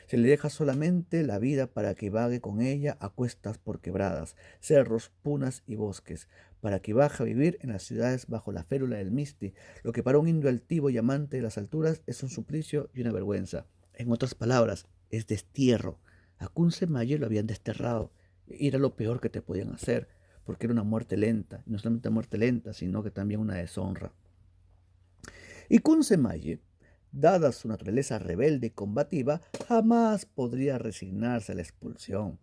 Se le deja solamente la vida para que vague con ella a cuestas por quebradas, cerros, punas y bosques, para que baje a vivir en las ciudades bajo la férula del misti, lo que para un indio altivo y amante de las alturas es un suplicio y una vergüenza. En otras palabras, es destierro. A Kunsemaye lo habían desterrado, y era lo peor que te podían hacer, porque era una muerte lenta, y no solamente una muerte lenta, sino que también una deshonra. Y Kunsemaye, dada su naturaleza rebelde y combativa, jamás podría resignarse a la expulsión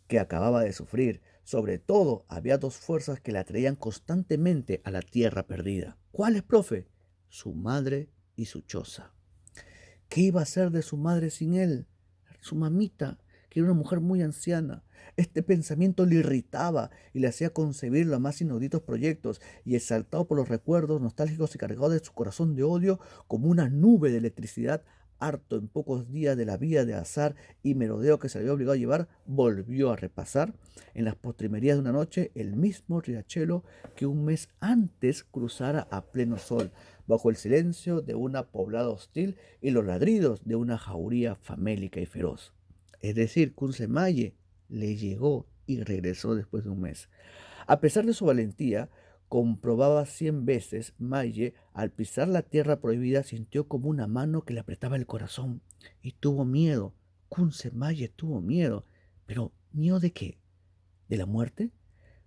que acababa de sufrir. Sobre todo, había dos fuerzas que la atraían constantemente a la tierra perdida. ¿Cuáles, profe? Su madre y su choza. ¿Qué iba a hacer de su madre sin él? Su mamita, que era una mujer muy anciana. Este pensamiento le irritaba y le hacía concebir los más inauditos proyectos, y exaltado por los recuerdos nostálgicos y cargado de su corazón de odio como una nube de electricidad, harto en pocos días de la vida de azar y merodeo que se había obligado a llevar, volvió a repasar en las postrimerías de una noche el mismo riachuelo que un mes antes cruzara a pleno sol, bajo el silencio de una poblada hostil y los ladridos de una jauría famélica y feroz. Es decir, Kunsemaye le llegó y regresó después de un mes. A pesar de su valentía, comprobaba 100 veces, Maye, al pisar la tierra prohibida, sintió como una mano que le apretaba el corazón y tuvo miedo. Kunsemaye tuvo miedo. ¿Pero miedo de qué? ¿De la muerte?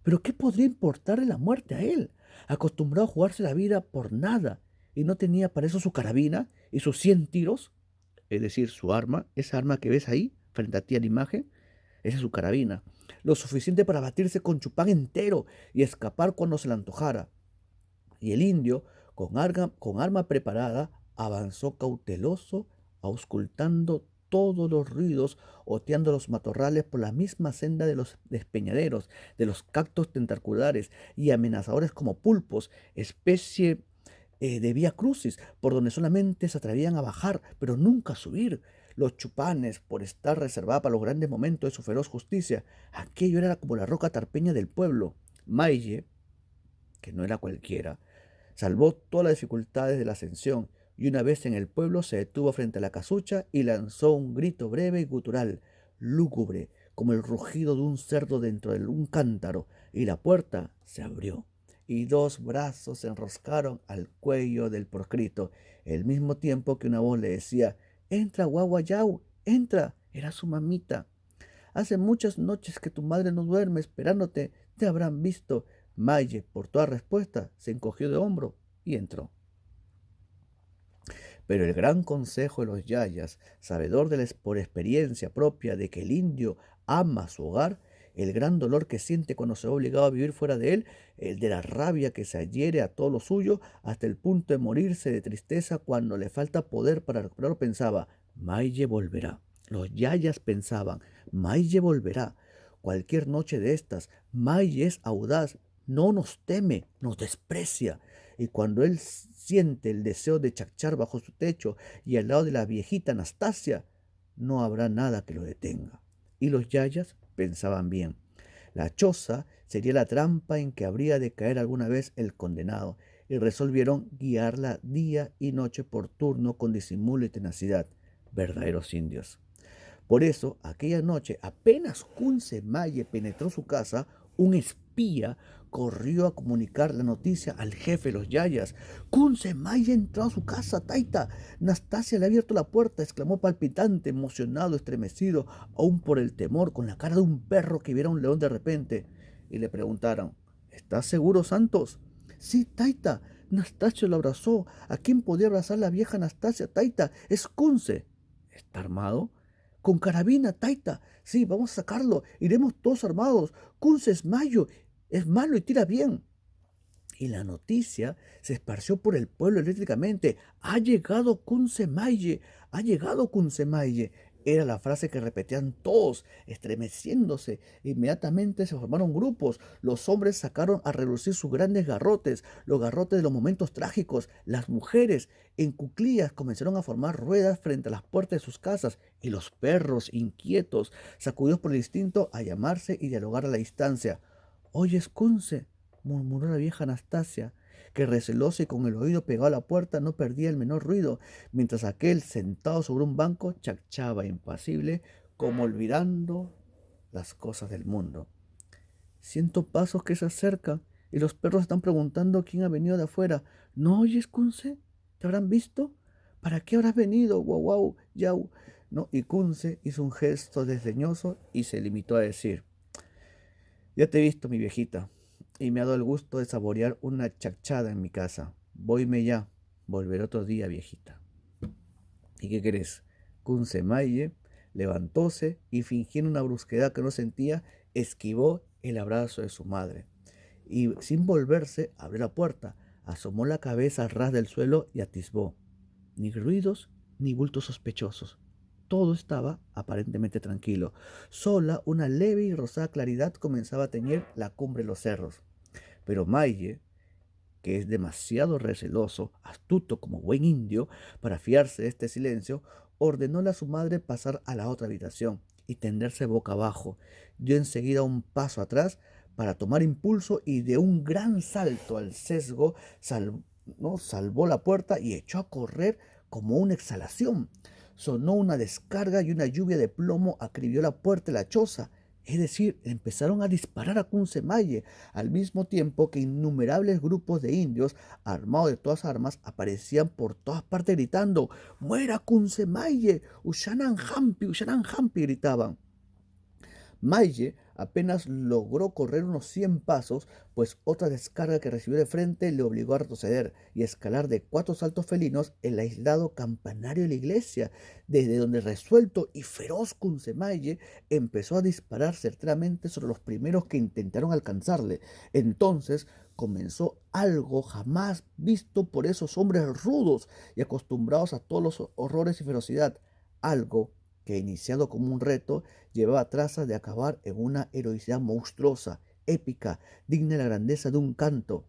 ¿Pero qué podría importarle la muerte a él? Acostumbrado a jugarse la vida por nada, y no tenía para eso su carabina y sus 100 tiros, es decir, su arma, esa arma que ves ahí, frente a ti a la imagen, esa es su carabina, lo suficiente para batirse con Chupán entero y escapar cuando se le antojara. Y el indio, con arma preparada, avanzó cauteloso, auscultando todos los ruidos, oteando los matorrales por la misma senda de los despeñaderos, de los cactos tentaculares y amenazadores como pulpos, especie de vía crucis, por donde solamente se atrevían a bajar, pero nunca a subir. Los chupanes, por estar reservada para los grandes momentos de su feroz justicia, aquello era como la roca tarpeña del pueblo. Maye, que no era cualquiera, salvó todas las dificultades de la ascensión, y una vez en el pueblo se detuvo frente a la casucha y lanzó un grito breve y gutural, lúgubre, como el rugido de un cerdo dentro de un cántaro, y la puerta se abrió, y dos brazos se enroscaron al cuello del proscrito, al mismo tiempo que una voz le decía: «Entra, guaguayau, entra». Era su mamita. «Hace muchas noches que tu madre no duerme esperándote, te habrán visto». Maye, por toda respuesta, se encogió de hombro y entró. Pero el gran consejo de los yayas, sabedor por experiencia propia de que el indio ama su hogar, el gran dolor que siente cuando se ve obligado a vivir fuera de él, el de la rabia que se adhiere a todo lo suyo, hasta el punto de morirse de tristeza cuando le falta poder para recuperarlo, pensaba: Maye volverá. Los yayas pensaban: Maye volverá. Cualquier noche de estas, Maye es audaz, no nos teme, nos desprecia. Y cuando él siente el deseo de chachar bajo su techo y al lado de la viejita Anastasia, no habrá nada que lo detenga. Y los yayas pensaban bien. La choza sería la trampa en que habría de caer alguna vez el condenado, y resolvieron guiarla día y noche por turno con disimulo y tenacidad. Verdaderos indios. Por eso, aquella noche, apenas Kunse Maye penetró su casa, un espía corrió a comunicar la noticia al jefe de los yayas. «Kunse Maye ha entrado a su casa, Taita. Nastasia le ha abierto la puerta», exclamó palpitante, emocionado, estremecido, aún por el temor, con la cara de un perro que viera un león de repente. Y le preguntaron: «¿Estás seguro, Santos?» «Sí, Taita. Nastasia lo abrazó. ¿A quién podía abrazar la vieja Nastasia, Taita? Es Kunse». «¿Está armado?» «Con carabina, Taita. Sí, vamos a sacarlo. Iremos todos armados. Kunse es malo y tira bien». Y la noticia se esparció por el pueblo eléctricamente. «Ha llegado Kunse Maye, ha llegado Kunse Maye». Era la frase que repetían todos, estremeciéndose. Inmediatamente se formaron grupos. Los hombres sacaron a relucir sus grandes garrotes, los garrotes de los momentos trágicos. Las mujeres, en cuclillas, comenzaron a formar ruedas frente a las puertas de sus casas. Y los perros, inquietos, sacudidos por el instinto, a llamarse y dialogar a la distancia. «Oyes, Kunse», murmuró la vieja Anastasia, que recelosa y con el oído pegado a la puerta no perdía el menor ruido, mientras aquel, sentado sobre un banco, chachaba impasible, como olvidando las cosas del mundo. «Siento pasos que se acercan, y los perros están preguntando quién ha venido de afuera. ¿No oyes, Kunse? ¿Te habrán visto? ¿Para qué habrás venido, guau, guau, yau?» No, y Kunse hizo un gesto desdeñoso y se limitó a decir: «Ya te he visto, mi viejita, y me ha dado el gusto de saborear una chachada en mi casa. Voyme ya, volveré otro día, viejita». ¿Y qué crees? Kunse Maye levantóse y, fingiendo una brusquedad que no sentía, esquivó el abrazo de su madre. Y sin volverse, abrió la puerta, asomó la cabeza al ras del suelo y atisbó. Ni ruidos ni bultos sospechosos. Todo estaba aparentemente tranquilo. Sola una leve y rosada claridad comenzaba a teñir la cumbre de los cerros. Pero Maye, que es demasiado receloso, astuto como buen indio, para fiarse de este silencio, ordenóle a su madre pasar a la otra habitación y tenderse boca abajo. Dio enseguida un paso atrás para tomar impulso y de un gran salto al sesgo no, salvó la puerta y echó a correr como una exhalación. Sonó una descarga y una lluvia de plomo acribió la puerta de la choza. Es decir, empezaron a disparar a Kunse Maye, al mismo tiempo que innumerables grupos de indios, armados de todas armas, aparecían por todas partes gritando: «¡Muera Kunse Maye! Ushanan Hampi», gritaban. Maye apenas logró correr unos 100 pasos, pues otra descarga que recibió de frente le obligó a retroceder y escalar de 4 saltos felinos el aislado campanario de la iglesia, desde donde resuelto y feroz Kunse-Maye empezó a disparar certeramente sobre los primeros que intentaron alcanzarle. Entonces comenzó algo jamás visto por esos hombres rudos y acostumbrados a todos los horrores y ferocidad, algo que, iniciado como un reto, llevaba trazas de acabar en una heroicidad monstruosa, épica, digna de la grandeza de un canto.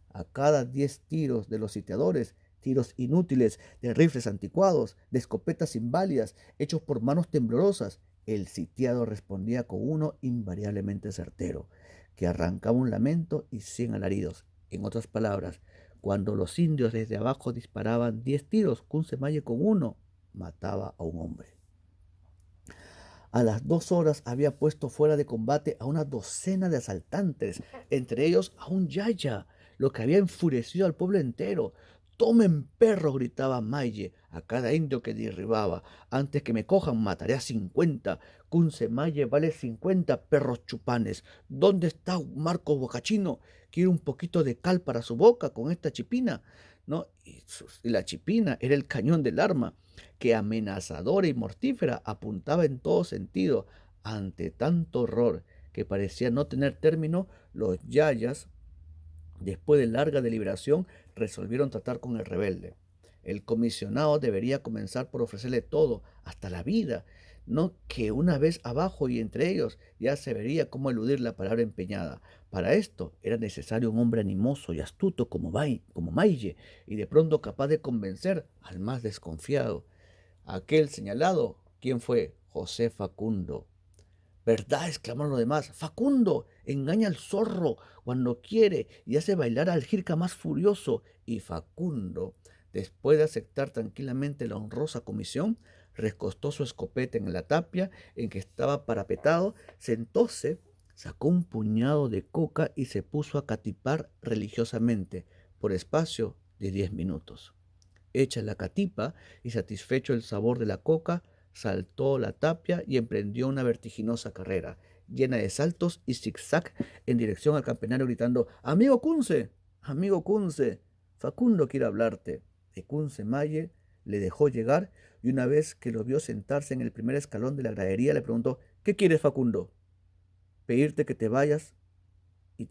A cada 10 tiros de los sitiadores, tiros inútiles de rifles anticuados, de escopetas inválidas, hechos por manos temblorosas, el sitiado respondía con uno invariablemente certero, que arrancaba un lamento y 100 alaridos. En otras palabras, cuando los indios desde abajo disparaban 10 tiros, Kunse Maye con uno mataba a un hombre. A las 2 horas había puesto fuera de combate a una docena de asaltantes, entre ellos a un yaya, lo que había enfurecido al pueblo entero. «Tomen perro», gritaba Maye a cada indio que derribaba. «Antes que me cojan, mataré a 50. Kunse Maye vale 50 perros chupanes. ¿Dónde está Marco Bocachino? Quiere un poquito de cal para su boca con esta chipina». ¿No? Y la chipina era el cañón del arma, que amenazadora y mortífera apuntaba en todo sentido. Ante tanto horror que parecía no tener término, los yayas, después de larga deliberación, resolvieron tratar con el rebelde. El comisionado debería comenzar por ofrecerle todo, hasta la vida, no que una vez abajo y entre ellos ya se vería cómo eludir la palabra empeñada. Para esto era necesario un hombre animoso y astuto como Maille, y de pronto capaz de convencer al más desconfiado. Aquel señalado, ¿quién fue? José Facundo. «¿Verdad?», exclamaron los demás. «Facundo engaña al zorro cuando quiere y hace bailar al jirca más furioso». Y Facundo, después de aceptar tranquilamente la honrosa comisión, recostó su escopeta en la tapia en que estaba parapetado, sentóse, sacó un puñado de coca y se puso a catipar religiosamente por espacio de 10 minutos. Hecha la catipa y satisfecho el sabor de la coca, saltó la tapia y emprendió una vertiginosa carrera, llena de saltos y zigzag en dirección al campanario, gritando: «¡Amigo Kunze! ¡Amigo Kunze! Facundo quiere hablarte». Y Kunze Maye le dejó llegar, y una vez que lo vio sentarse en el primer escalón de la gradería, le preguntó: «¿Qué quieres, Facundo? ¿Pedirte que te vayas y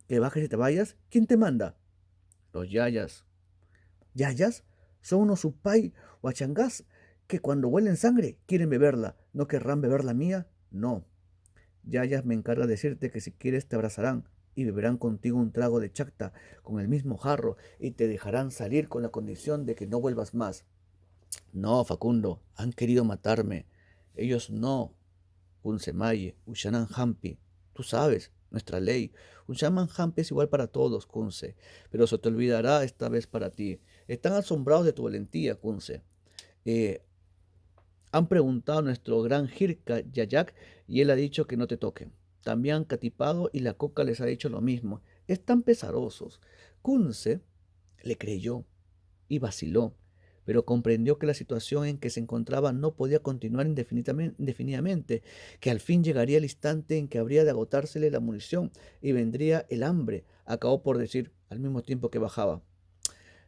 que bajes y te vayas? ¿Quién te manda?» «Los yayas». «¿Yayas? Son unos supay o achangás que cuando huelen sangre quieren beberla. ¿No querrán beber la mía? No. Yayas me encarga decirte que si quieres te abrazarán y beberán contigo un trago de chacta con el mismo jarro y te dejarán salir con la condición de que no vuelvas más». «No, Facundo, han querido matarme». «Ellos no, Kunsemaye, Ushanan Hampi. Tú sabes, nuestra ley. Ushanan Hampi es igual para todos, Kunse, pero se te olvidará esta vez para ti. Están asombrados de tu valentía, Kunse. Eh, Han preguntado a nuestro gran Jirka Yayak y él ha dicho que no te toquen. También han catipado y la coca les ha dicho lo mismo. Están pesarosos». Kunse le creyó y vaciló, pero comprendió que la situación en que se encontraba no podía continuar indefinidamente, que al fin llegaría el instante en que habría de agotársele la munición y vendría el hambre. Acabó por decir, al mismo tiempo que bajaba: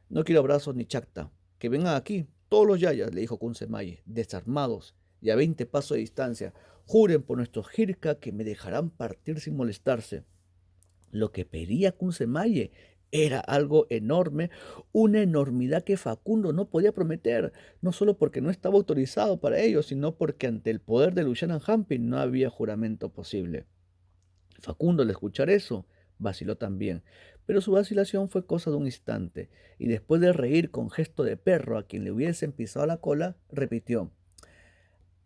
«No quiero abrazos ni chacta. Que vengan aquí todos los yayas», le dijo Kunsemaye, «desarmados y a 20 pasos de distancia. Juren por nuestro Jirka que me dejarán partir sin molestarse». Lo que pedía Kunsemaye era algo enorme, una enormidad que Facundo no podía prometer, no solo porque no estaba autorizado para ello, sino porque ante el poder de Luciano Hampi no había juramento posible. Facundo, al escuchar eso, vaciló también, pero su vacilación fue cosa de un instante, y después de reír con gesto de perro a quien le hubiesen pisado la cola, repitió: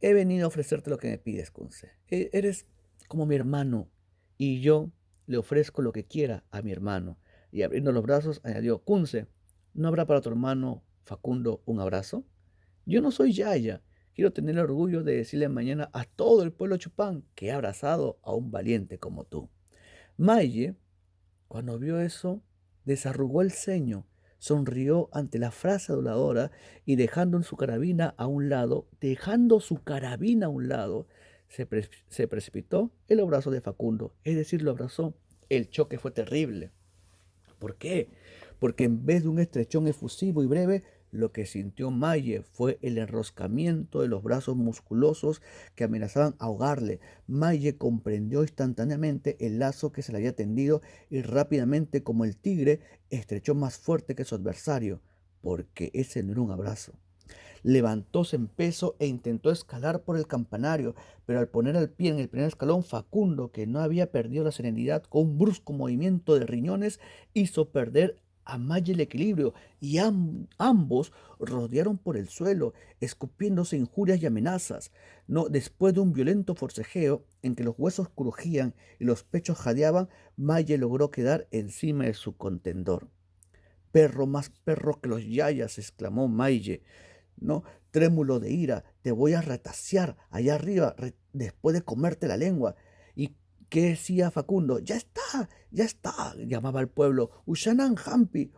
«He venido a ofrecerte lo que me pides, Kunze. Eres como mi hermano, y yo le ofrezco lo que quiera a mi hermano». Y abriendo los brazos, añadió: «Kunze, ¿no habrá para tu hermano Facundo un abrazo? Yo no soy Yaya. Quiero tener el orgullo de decirle mañana a todo el pueblo chupán que he abrazado a un valiente como tú». Maye, cuando vio eso, desarrugó el ceño, sonrió ante la frase aduladora y dejando su carabina a un lado, se precipitó en los brazos de Facundo, es decir, lo abrazó. El choque fue terrible. ¿Por qué? Porque en vez de un estrechón efusivo y breve, lo que sintió Maye fue el enroscamiento de los brazos musculosos que amenazaban ahogarle. Maye comprendió instantáneamente el lazo que se le había tendido y rápidamente, como el tigre, estrechó más fuerte que su adversario, porque ese no era un abrazo. Levantóse en peso e intentó escalar por el campanario, pero al poner el pie en el primer escalón, Facundo, que no había perdido la serenidad, con un brusco movimiento de riñones, hizo perder a Maye el equilibrio, y ambos rodearon por el suelo, escupiéndose injurias y amenazas. No, después de un violento forcejeo en que los huesos crujían y los pechos jadeaban, Maye logró quedar encima de su contendor. «Perro más perro que los yayas», exclamó Maye, ¿no? Trémulo de ira: «Te voy a retasear allá arriba, después de comerte la lengua. ¿Y qué decía Facundo? Ya está, llamaba al pueblo, Ushanan Hampi.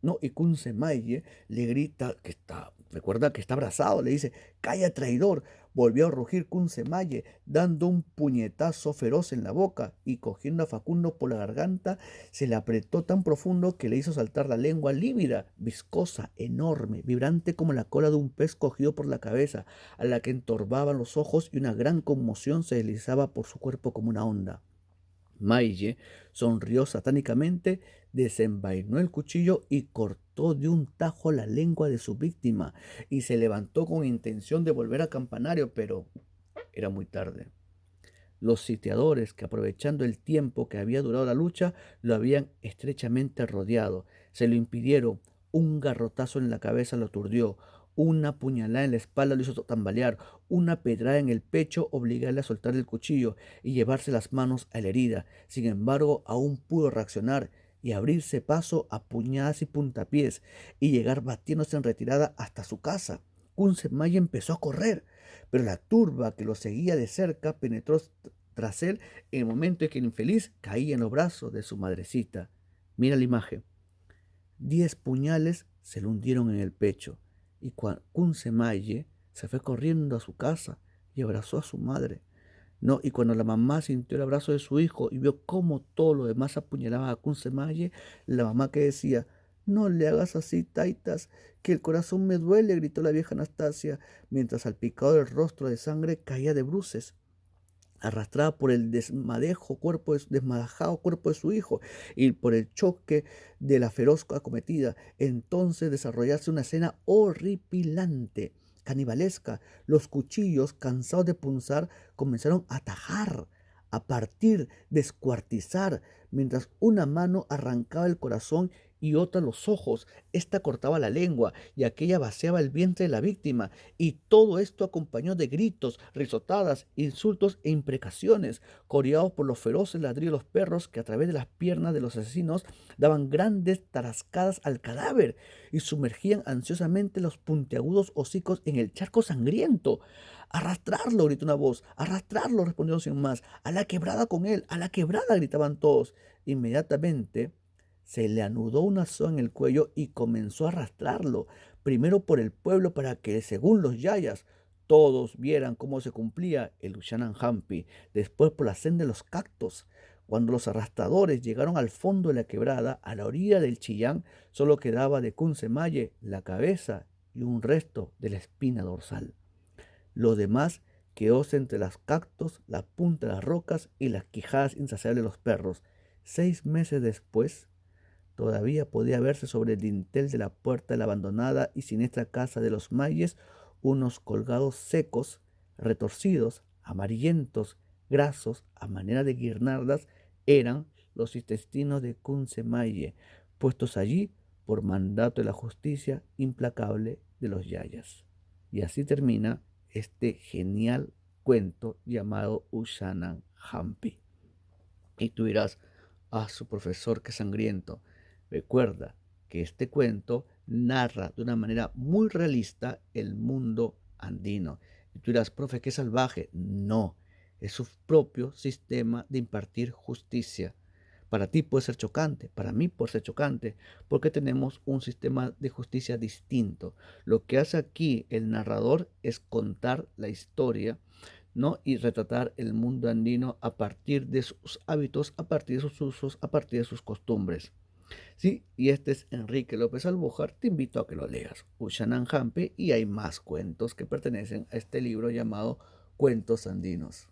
No, y Kunsemaye le grita que está, recuerda que está abrazado, le dice, calla traidor. Volvió a rugir Kunsemaye, dando un puñetazo feroz en la boca y cogiendo a Facundo por la garganta, se le apretó tan profundo que le hizo saltar la lengua lívida, viscosa, enorme, vibrante como la cola de un pez cogido por la cabeza, a la que entorbaban los ojos y una gran conmoción se deslizaba por su cuerpo como una onda. Maille sonrió satánicamente, desenvainó el cuchillo y cortó de un tajo la lengua de su víctima, y se levantó con intención de volver al campanario, pero era muy tarde. Los sitiadores, que aprovechando el tiempo que había durado la lucha, lo habían estrechamente rodeado. Se lo impidieron. Un garrotazo en la cabeza lo aturdió. Una puñalada en la espalda lo hizo tambalear. Una pedrada en el pecho obligarle a soltar el cuchillo y llevarse las manos a la herida. Sin embargo, aún pudo reaccionar y abrirse paso a puñadas y puntapiés y llegar batiéndose en retirada hasta su casa. Kunsemaya empezó a correr, pero la turba que lo seguía de cerca penetró tras él en el momento en que el infeliz caía en los brazos de su madrecita. Mira la imagen. 10 puñales se le hundieron en el pecho y Kunsemaye se fue corriendo a su casa y abrazó a su madre. No, y cuando la mamá sintió el abrazo de su hijo y vio cómo todo lo demás apuñalaba a Kunsemaye, la mamá que decía, no le hagas así, Taitas, que el corazón me duele, gritó la vieja Anastasia, mientras salpicado el rostro de sangre caía de bruces, arrastrada por el desmadajado cuerpo de su hijo y por el choque de la feroz acometida. Entonces desarrollarse una escena horripilante, canibalesca. Los cuchillos, cansados de punzar, comenzaron a tajar, a partir, descuartizar, mientras una mano arrancaba el corazón y otra los ojos, esta cortaba la lengua y aquella vaciaba el vientre de la víctima, y todo esto acompañado de gritos, risotadas, insultos e imprecaciones, coreados por los feroces ladridos de los perros que a través de las piernas de los asesinos daban grandes tarascadas al cadáver y sumergían ansiosamente los puntiagudos hocicos en el charco sangriento. Arrastrarlo, gritó una voz. Arrastrarlo, respondieron sin más. A la quebrada con él, a la quebrada, gritaban todos. Inmediatamente se le anudó una soga en el cuello y comenzó a arrastrarlo, primero por el pueblo para que, según los yayas, todos vieran cómo se cumplía el Ushanan Hampi, después por la senda de los cactos. Cuando los arrastradores llegaron al fondo de la quebrada, a la orilla del Chillán, solo quedaba de Kunsemaye la cabeza y un resto de la espina dorsal. Lo demás quedóse entre los cactos, la punta de las rocas y las quijadas insaciables de los perros. 6 meses después, todavía podía verse sobre el dintel de la puerta de la abandonada y siniestra casa de los Mayes unos colgados secos, retorcidos, amarillentos, grasos, a manera de guirnaldas, eran los intestinos de Kunsemaye, puestos allí por mandato de la justicia implacable de los Yayas. Y así termina este genial cuento llamado Ushanan Hampi. Y tú dirás, su profesor, qué sangriento. Recuerda que este cuento narra de una manera muy realista el mundo andino. Y tú dirás, profe, qué salvaje. No, es su propio sistema de impartir justicia. Para ti puede ser chocante, para mí puede ser chocante, porque tenemos un sistema de justicia distinto. Lo que hace aquí el narrador es contar la historia, ¿no? Y retratar el mundo andino a partir de sus hábitos, a partir de sus usos, a partir de sus costumbres. Sí, y este es Enrique López Albújar, te invito a que lo leas. Ushanan Hampe, y hay más cuentos que pertenecen a este libro llamado Cuentos Andinos.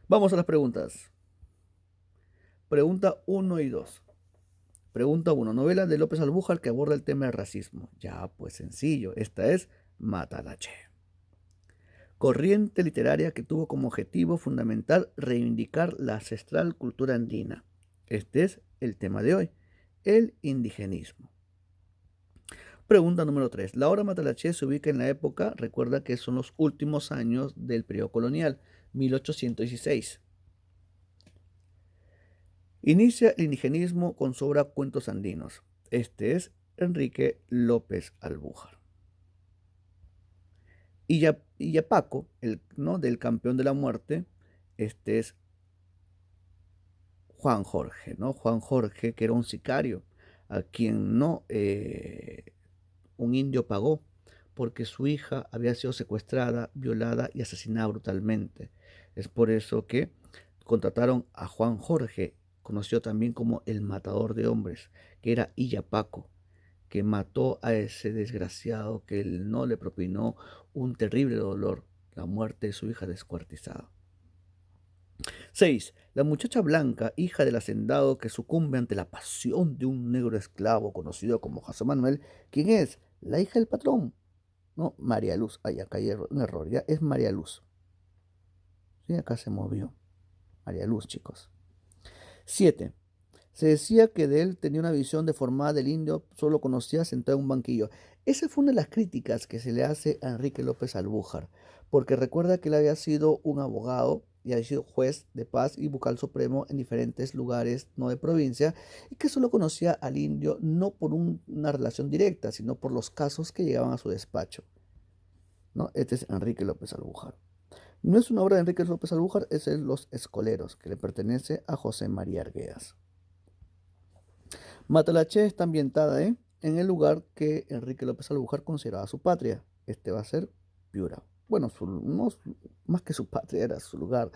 Vamos a las preguntas. Pregunta 1 y 2. Pregunta 1. Novela de López Albújar que aborda el tema del racismo. Ya, pues sencillo. Esta es Matalache. Corriente literaria que tuvo como objetivo fundamental reivindicar la ancestral cultura andina. Este es el tema de hoy, el indigenismo. Pregunta número 3. La obra Matalache se ubica en la época, recuerda que son los últimos años del periodo colonial, 1816. Inicia el indigenismo con su obra Cuentos Andinos. Este es Enrique López Albújar. Illapaco, ¿no? Del campeón de la muerte, este es Juan Jorge, ¿no? Juan Jorge, que era un sicario, a quien no un indio pagó porque su hija había sido secuestrada, violada y asesinada brutalmente. Es por eso que contrataron a Juan Jorge, conocido también como el matador de hombres, que era Illapaco, que mató a ese desgraciado que él no le propinó un terrible dolor, la muerte de su hija descuartizada. 6. La muchacha blanca, hija del hacendado que sucumbe ante la pasión de un negro esclavo conocido como José Manuel, ¿quién es? La hija del patrón. No, María Luz. Ay, acá hay un error, ya es María Luz. Sí, acá se movió. María Luz, chicos. 7. Se decía que de él tenía una visión deformada del indio, solo conocía sentado en un banquillo. Esa fue una de las críticas que se le hace a Enrique López Albújar, porque recuerda que él había sido un abogado y había sido juez de paz y vocal supremo en diferentes lugares, no de provincia, y que solo conocía al indio no por una relación directa, sino por los casos que llegaban a su despacho, ¿no? Este es Enrique López Albújar. No es una obra de Enrique López Albújar, es el Los Escoleros, que le pertenece a José María Arguedas. Matalache está ambientada en el lugar que Enrique López Albújar consideraba su patria. Este va a ser Piura. Bueno, no, más que su patria, era su lugar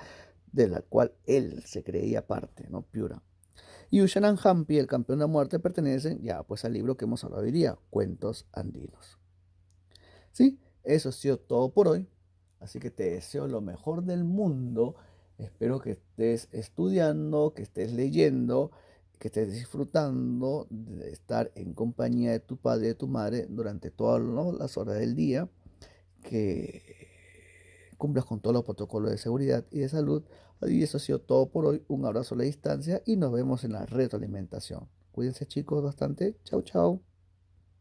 de la cual él se creía parte, ¿no? Piura. Y Ushanan Hampi, el campeón de la muerte, pertenece ya pues al libro que hemos hablado hoy día, Cuentos Andinos. Sí, eso ha sido todo por hoy. Así que te deseo lo mejor del mundo. Espero que estés estudiando, que estés leyendo, que estés disfrutando de estar en compañía de tu padre y de tu madre durante todas, ¿no?, las horas del día, que cumplas con todos los protocolos de seguridad y de salud. Y eso ha sido todo por hoy. Un abrazo a la distancia y nos vemos en la retroalimentación. Cuídense chicos bastante. Chau, chau.